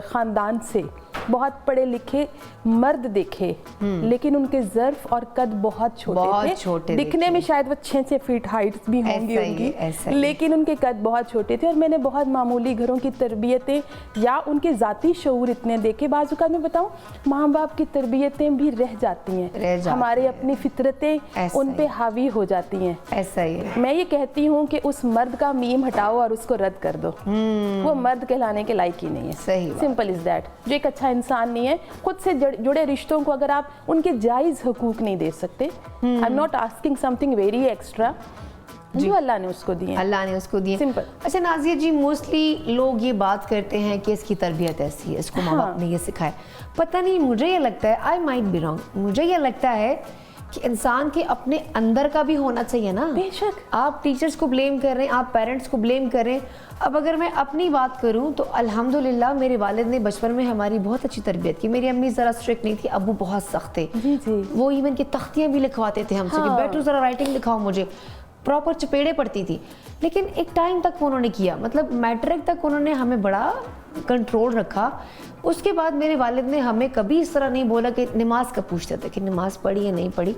خاندان سے, بہت پڑھے لکھے مرد دیکھے, لیکن ان کے ظرف اور قد بہت چھوٹے تھے. دکھنے میں شاید وہ 6 فیٹ ہائٹ بھی ہوں گی ان کی, لیکن ان کے قد بہت چھوٹے تھے. اور میں نے بہت معمولی گھروں کی تربیتیں یا ان کے ذاتی شعور اتنے دیکھے. بعض اوقات میں بتاؤں, ماں باپ کی تربیتیں بھی رہ جاتی ہیں, ہمارے اپنی فطرتیں ان پہ حاوی ہو جاتی ہیں. ایسا ہی میں یہ کہتی ہوں کہ اس مرد کا میم ہٹاؤ اور اس کو رد کر دو. وہ مرد کہلانے کے لائق ہی نہیں ہے. سمپل از دیٹ. جو ایک اچھا انسان نہیں ہے, خود سے جڑے رشتوں کو اگر آپ ان کے جائز حقوق نہیں دے سکتے, آئی ایم ناٹ آسکنگ سم تھنگ ویری ایکسٹرا, جو اللہ نے اس کو دیے, اللہ نے اس کو دیے. سمپل. اچھا نازیہ جی, موسٹلی لوگ یہ بات کرتے ہیں کہ اس کی تربیت ایسی ہے, اس کو ماں باپ نے یہ سکھایا. پتہ نہیں, مجھے یہ لگتا ہے, آئی مائٹ بی رانگ, مجھے یہ لگتا ہے کہ انسان کے اپنے اندر کا بھی ہونا چاہیے نا. بے شک. آپ ٹیچرز کو بلیم کر رہے ہیں, آپ پیرنٹس کو بلیم کر رہے ہیں. اب اگر میں اپنی بات کروں تو الحمدللہ میرے والد نے بچپن میں ہماری بہت اچھی تربیت کی. میری امی ذرا اسٹرکٹ نہیں تھی, ابو بہت سخت تھے. وہ ایون کہ تختیاں بھی لکھواتے تھے ہم سے کہ بیٹھو ذرا رائٹنگ لکھاؤ مجھے, پراپر چپیڑے پڑتی تھی. لیکن ایک ٹائم تک انہوں نے کیا, مطلب میٹرک تک انہوں نے ہمیں بڑا کنٹرول رکھا. اس کے بعد میرے والد نے ہمیں کبھی اس طرح نہیں بولا کہ نماز کا پوچھتے تھے کہ نماز پڑھی یا نہیں پڑھی.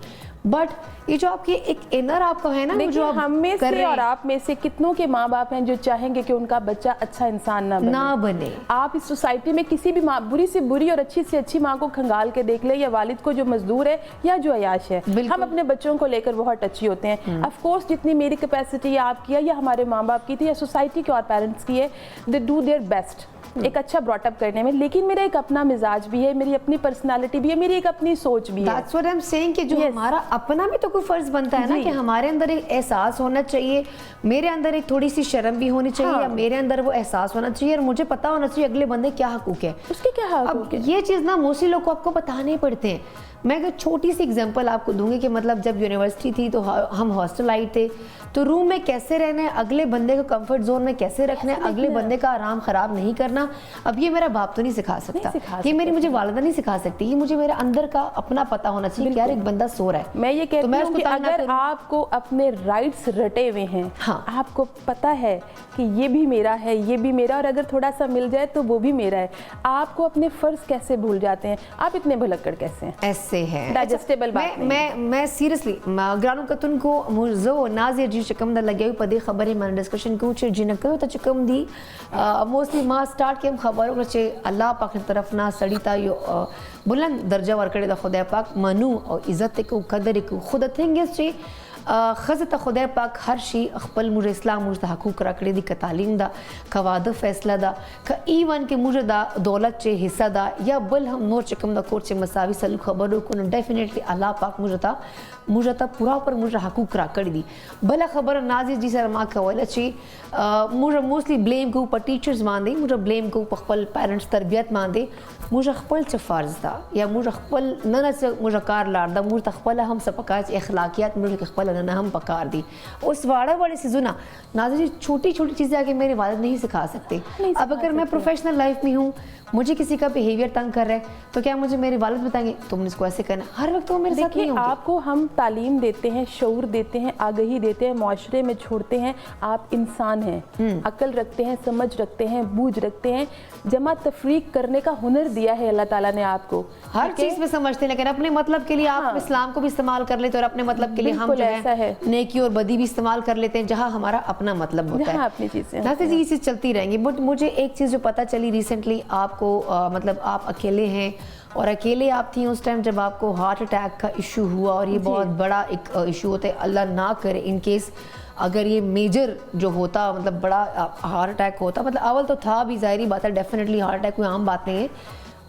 بٹ یہ جو آپ کی ایک انر آپ کا ہے نا, جو ہم میں سے اور آپ میں سے کتنوں کے ماں باپ ہیں جو چاہیں گے کہ ان کا بچہ اچھا انسان نہ بنے. آپ اس سوسائٹی میں کسی بھی ماں, بری سے بری اور اچھی سے اچھی ماں کو کھنگال کے دیکھ لیں, یا والد کو جو مزدور ہے یا جو عیاش ہے. ہم اپنے بچوں کو لے کر بہت ٹچی ہوتے ہیں. آف کورس جتنی میری کیپیسٹی ہے آپ کی ہے یا ہمارے ماں باپ کی تھی یا سوسائٹی کے اور پیرنٹس کی ہے, دے ڈو دیئر بیسٹ ایک اچھا براٹ اپ کرنے میں. لیکن میرا ایک اپنا مزاج بھی ہے, میری اپنی پرسنالٹی بھی ہے, میری ایک اپنی سوچ بھی ہے. That's what I'm saying کہ جو ہمارا اپنا بھی تو کوئی فرض بنتا ہے نا کہ ہمارے اندر ایک احساس ہونا چاہیے, میرے اندر ایک تھوڑی سی شرم بھی ہونی چاہیے, یا میرے اندر وہ احساس ہونا چاہیے اور مجھے پتا ہونا چاہیے اگلے بندے کیا حقوق ہے, اس کے کیا حقوق ہے. یہ چیز نا موسٹلی لوگ کو آپ کو بتانے پڑتے ہیں. میں اگر چھوٹی سی اگزامپل آپ کو دوں گی کہ مطلب جب یونیورسٹی تھی تو ہم ہاسٹل آئے تھے, تو روم میں کیسے رہنا ہے, اگلے بندے کو کمفرٹ زون میں کیسے رکھنا ہے, اگلے بندے کا آرام خراب نہیں کرنا. اب یہ میرا باپ تو نہیں سکھا سکتا, یہ میری مجھے والدہ نہیں سکھا سکتی, یہ مجھے میرا اندر کا اپنا پتا ہونا چاہیے کہ یار ایک بندہ سو رہا ہے. میں یہ کہتی ہوں کہ اگر آپ کو اپنے رائٹس رٹے ہوئے ہیں, آپ کو پتا ہے کہ یہ بھی میرا ہے, یہ بھی میرا, اور اگر تھوڑا سا مل جائے تو وہ بھی میرا ہے, آپ کو اپنے فرض کیسے بھول جاتے ہیں؟ آپ اتنے بھلکڑ کیسے ہیں؟ ایسے ہیں ڈائجسٹیبل بات نہیں. میں سیریسلی گرانو کتن کو موزو نازیہ جی چکم دا لگے پدی خبر ہے میں ڈسکشن کو چھ جن کو تو چکم دی موسٹلی ما سٹارٹ کے خبروں رچے اللہ پاک کی طرف نہ سڑی تا یو بلند درجہ ورکڑے دا خدا پاک منو اور عزت کو قدر کو خود تھنگ اس چھ خزت خدا پاک ہر شی خپل مجھے اسلام مجھے حقوق رکھڑے دی کا تعلیم دا کواد فیصلہ دا کہ ایون کہ مجھے دا دولت چے حصہ دا یا بل ہم نور چکم دا کور چے مساوی سلو خبروں کو ڈیفینیٹلی اللہ پاک مجھے تا پورا پر مجھے حقوق رکھڑ دی. بھلا خبر نازی جی سر ماں کہولا چی مجھے موسٹلی بلیم کو پر ٹیچرز مان دے, مجھے بلیم کو خپل پیرنٹس تربیت مان دے, مجھے خپل چے فرض دا یا مجھے خپل نہ سے مجھے کار لار دا, مجھے خپل ہم سپکا چے اخلاقیات مجھے خپل نہ ہم پکار دی. اس واڑا واڑے سے زنا نازی جی چھوٹی چھوٹی چیزیں آگے میرے والد نہیں سکھا سکتے. اب اگر میں پروفیشنل لائف میں ہوں, مجھے کسی کا بیہیویئر تنگ کر رہا ہے تو کیا مجھے میرے والد بتائیں گے تم نے اس کو ایسے کرنا؟ ہر وقت وہ میرے ساتھ نہیں ہوں گے. آپ کو ہم تعلیم دیتے ہیں, شعور دیتے ہیں, آگہی دیتے ہیں, معاشرے میں چھوڑتے ہیں, آپ انسان ہیں, عقل رکھتے ہیں, سمجھ رکھتے ہیں, بوجھ رکھتے ہیں, جمع تفریق کرنے کا ہنر دیا ہے اللہ تعالیٰ نے آپ کو. ہر چیز میں سمجھتے ہیں, لیکن اپنے مطلب کے لیے آپ اسلام کو بھی استعمال کر لیتے اور اپنے مطلب کے لیے ہم جو ہے نیکی اور بدی بھی استعمال کر لیتے ہیں جہاں ہمارا اپنا مطلب ہوتا ہے. اپنی چیزیں یہ چیز چلتی رہیں گی. بٹ مجھے ایک چیز جو پتہ چلی ریسنٹلی, آپ کو مطلب آپ اکیلے ہیں اور اکیلے آپ تھیں اس ٹائم جب آپ کو ہارٹ اٹیک کا ایشو ہوا, اور یہ بہت بڑا ایک ایشو ہوتا ہے, اللہ نہ کرے ان کیس اگر یہ میجر جو ہوتا, مطلب بڑا ہارٹ اٹیک ہوتا, مطلب اول تو تھا بھی, ظاہری بات ہے ڈیفینیٹلی ہارٹ اٹیک کوئی عام بات نہیں ہے,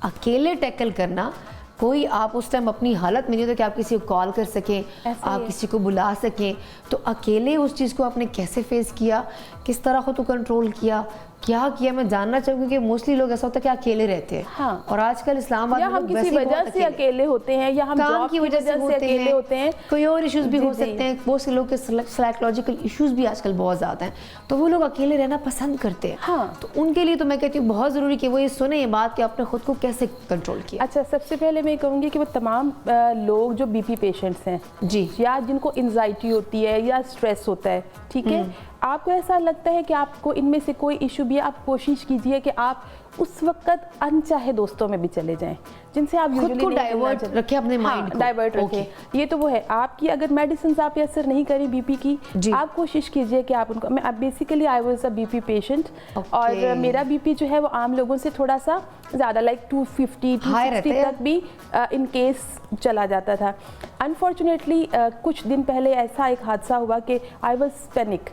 اکیلے ٹیکل کرنا, کوئی آپ اس ٹائم اپنی حالت میں نہیں ہوتا کہ آپ کسی کو کال کر سکیں, آپ کسی کو بلا سکیں, تو اکیلے اس چیز کو آپ نے کیسے فیس کیا, کس طرح خود کو کنٹرول کیا, کیا کیا, میں جاننا چاہوں گی کہ موسٹلی لوگ ایسا ہوتا ہے کہ اکیلے رہتے ہیں. ہاں. اور آج کل اسلام آباد یا ہم کسی وجہ سے اکیلے ہوتے ہیں, یا ہم کام کی وجہ سے اکیلے ہوتے ہیں, کوئی اور ایشوز بھی ہو سکتے ہیں, بہت سے لوگ کے سائیکولوجیکل ایشوز بھی آج کل بہت زیادہ ہیں, تو وہ لوگ اکیلے رہنا پسند کرتے ہیں. ہاں. تو ان کے لیے تو میں کہتی ہوں بہت ضروری کہ وہ یہ سنیں یہ بات کہ آپ نے خود کو کیسے کنٹرول کیا. اچھا, سب سے پہلے میں کہوں گی کہ وہ تمام لوگ جو بی پی پیشنٹس ہیں جی, یا جن کو انزائٹی ہوتی ہے یا اسٹریس ہوتا ہے, ٹھیک ہے, آپ کو ایسا لگتا ہے کہ آپ کو ان میں سے کوئی ایشو بھی ہے, آپ کوشش کیجئے کہ آپ اس وقت انچاہے دوستوں میں بھی چلے جائیں جن سے آپ خود کو ڈائیورٹ رکھیں, اپنے مائنڈ کو ڈائیورٹ رکھیں. یہ تو وہ ہے, آپ کی اگر میڈیسنز آپ اثر نہیں کریں بی پی کی, آپ کوشش کیجئے کہ آپ ان کو, میں بیسیکلی آئی واز اے بی پی پیشنٹ, اور میرا بی پی جو ہے وہ عام لوگوں سے تھوڑا سا زیادہ, لائک 250 260 تک بھی ان کیس چلا جاتا تھا. انفارچونیٹلی کچھ دن پہلے ایسا ایک حادثہ ہوا کہ آئی واز پینک,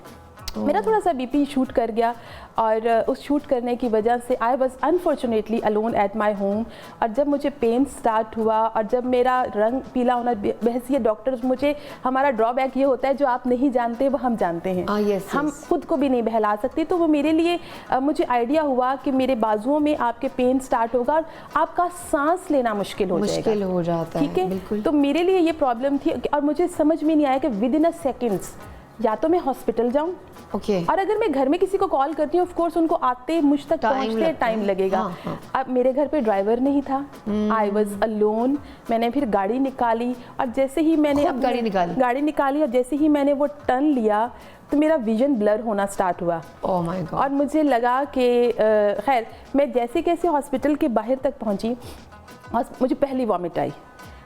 میرا تھوڑا سا بی پی شوٹ کر گیا, اور اس شوٹ کرنے کی وجہ سے آئی واز انفارچونیٹلی الون ایٹ مائی ہوم. اور جب مجھے پین سٹارٹ ہوا, اور جب میرا رنگ پیلا ہونا بحثیت ڈاکٹرز, مجھے ہمارا ڈرا بیک یہ ہوتا ہے جو آپ نہیں جانتے وہ ہم جانتے ہیں, ہم خود کو بھی نہیں بہلا سکتے, تو وہ میرے لیے مجھے آئیڈیا ہوا کہ میرے بازوؤں میں آپ کے پین سٹارٹ ہوگا اور آپ کا سانس لینا مشکل ہو جاتا ہے, ٹھیک ہے. تو میرے لیے یہ پرابلم تھی, اور مجھے سمجھ میں نہیں آیا کہ ود ان اے سیکنڈس یا تو میں ہاسپٹل جاؤں, اور اگر میں گھر میں کسی کو کال کرتی ہوں, آف کورس ان کو آتے مجھ تک پہنچتے ٹائم لگے گا. اب میرے گھر پہ ڈرائیور نہیں تھا, آئی واز الون. میں نے پھر گاڑی نکالی, اور جیسے ہی میں نے گاڑی نکالی اور جیسے ہی میں نے وہ ٹرن لیا تو میرا ویژن بلر ہونا سٹارٹ ہوا. اور مجھے لگا کہ خیر, میں جیسے کیسے ہاسپٹل کے باہر تک پہنچی, مجھے پہلی وامٹ آئی.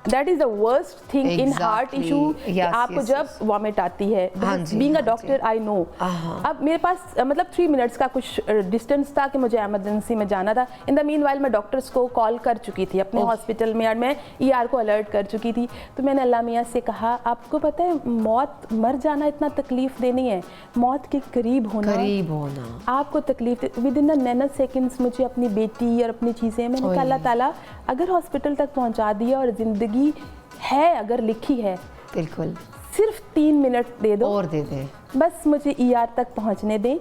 That is the worst thing in heart issue, کہ آپ کو جب وامٹ آتی ہے. Being a doctor, I know. اب میرے پاس مطلب 3 منٹس کا کچھ ڈسٹینس تھا کہ مجھے ایمرجنسی میں جانا تھا. ان دا مین وائل میں ڈاکٹرس کو کال کر چکی تھی اپنے ہاسپٹل میں, اور میں ER کو الرٹ کر چکی تھی. تو میں نے اللہ میاں سے کہا, آپ کو پتہ ہے موت, مر جانا اتنا تکلیف دہ نہیں ہے, موت کے قریب ہونا آپ کو تکلیف. ود ان نینو سیکنڈس مجھے اپنی بیٹی اور اپنی چیزیں, میں نے کہا اللہ تعالیٰ اگر ہاسپٹل تک پہنچا دیا اور زندگی ہے اگر لکھی ہے, بالکل صرف 3 منٹ دے دو اور دے دیں, بس مجھے ER تک پہنچنے دیں.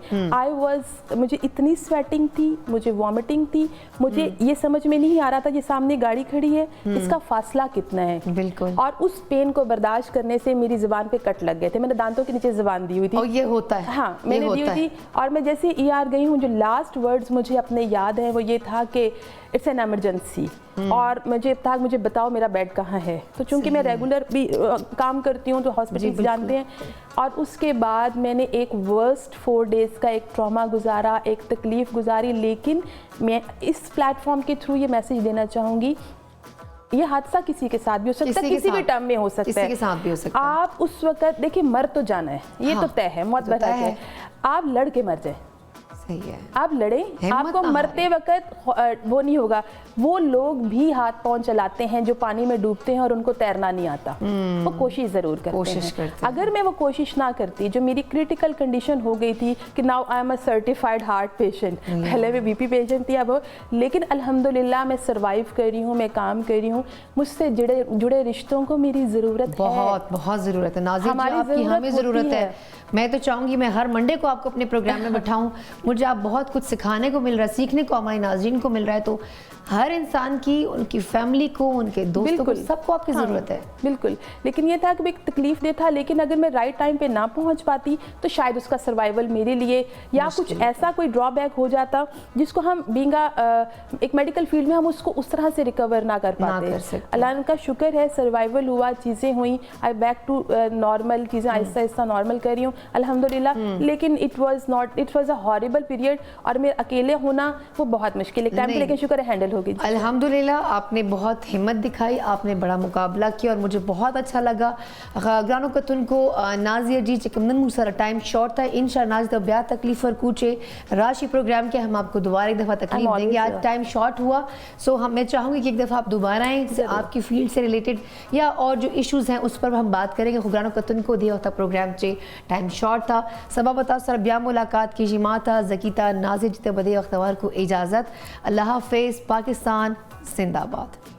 مجھے اتنی سویٹنگ تھی, مجھے وامٹنگ تھی, مجھے یہ سمجھ میں نہیں آ رہا تھا یہ سامنے گاڑی کھڑی ہے, اس کا فاصلہ کتنا ہے, بالکل. اور اس پین کو برداشت کرنے سے میری زبان پہ کٹ لگ گئے تھے, میں نے دانتوں کے نیچے زبان دی ہوئی تھی. یہ ہوتا ہے, ہاں میں نے دی ہوئی تھی. اور میں جیسے ER گئی ہوں, جو لاسٹ ورڈز مجھے اپنے یاد ہیں وہ یہ تھا کہ اٹس این ایمرجنسی, اور مجھے بتاؤ میرا بیڈ کہاں ہے. تو چونکہ میں ریگولر بھی کام کرتی ہوں تو ہاسپٹل جانتے ہیں. اور اس کے بعد میں نے ایک ورسٹ 4 ڈیز کا ایک ٹراما گزارا, ایک تکلیف گزاری. لیکن میں اس پلیٹ فارم کے تھرو یہ میسج دینا چاہوں گی, یہ حادثہ کسی کے ساتھ بھی ہو سکتا ہے, کسی بھی ٹائم میں ہو سکتا ہے. آپ اس وقت دیکھیں, مر تو جانا ہے, یہ تو طے ہے, موت برحق ہے. آپ لڑ کے مر جائیں, آپ لڑیں, آپ کو مرتے وقت وہ نہیں ہوگا. وہ لوگ بھی ہاتھ پاؤں چلاتے ہیں جو پانی میں ڈوبتے ہیں اور ان کو تیرنا نہیں آتا, وہ کوشش ضرور کرتے ہیں. اگر میں وہ کوشش نہ کرتی, جو میری کریٹیکل کنڈیشن ہو گئی تھی کہ ناؤ آئی ایم اے سرٹیفائڈ ہارٹ پیشنٹ, پہلے میں بی پی پیشنٹ تھی اب, لیکن الحمدللہ میں سروائیو کر رہی ہوں, میں کام کر رہی ہوں. مجھ سے جڑے رشتوں کو میری ضرورت ہے, بہت ضرورت ہے. ناظرین آپ کی ہمیں ضرورت ہے. میں تو چاہوں گی میں ہر منڈے کو آپ کو اپنے پروگرام میں بٹھاؤں. مجھے آپ بہت کچھ سکھانے کو مل رہا ہے, سیکھنے کو ہمارے ناظرین کو مل رہا ہے. تو ہر انسان کی, ان کی فیملی کو, ان کے دوستوں کو, سب کو آپ کی ضرورت ہے. بالکل. لیکن یہ تھا کہ ایک تکلیف دہ تھا, لیکن اگر میں رائٹ ٹائم پہ نہ پہنچ پاتی تو شاید اس کا سروائیول میرے لیے یا کچھ ایسا کوئی ڈرا بیک ہو جاتا جس کو ہم بینگ ایک میڈیکل فیلڈ میں ہم اس کو اس طرح سے ریکور نہ کر پاتے. اللہ کا شکر ہے سروائیول ہوا, چیزیں ہوئیں, آئی بیک ٹو نارمل, چیزیں آہستہ آہستہ نارمل کر رہی ہوں الحمدللہ. لیکن اٹ واز اے ہارریبل پیریڈ, اور میرا اکیلے ہونا وہ بہت مشکل ایک ٹائم پہ, لیکن شکر ہے ہینڈل होगी। अल्हम्दुलिल्लाह, आपने बहुत हिम्मत दिखाई, आपने बड़ा मुकाबला किया और मुझे बहुत अच्छा लगा। ग्रानो कतुन को नाजिया जी चिकमन सारा टाइम शॉर्ट था, इंशाल्लाह नाज द ब्या तकलीफ और कूचे राशि प्रोग्राम के हम आपको दोबारा एक दफ़ा तकलीफ देंगे। आज टाइम शॉर्ट हुआ, सो मैं चाहूँगी कि एक दफ़ा आप दोबारा आएँ, आपकी फील्ड से रिलेटेड या और जो इश्यूज़ हैं उस पर हम बात करेंगे। ग्रानो कतुन को दिया होता प्रोग्राम चे टाइम शॉर्ट था। सबा बता सर ब्या मुलाकात की जिमाता ज़कीता नाजिर जिते बदे अख्तवार को इजाज़त। अल्लाह हाफ़िज़। पाकिस्तान जिंदाबाद।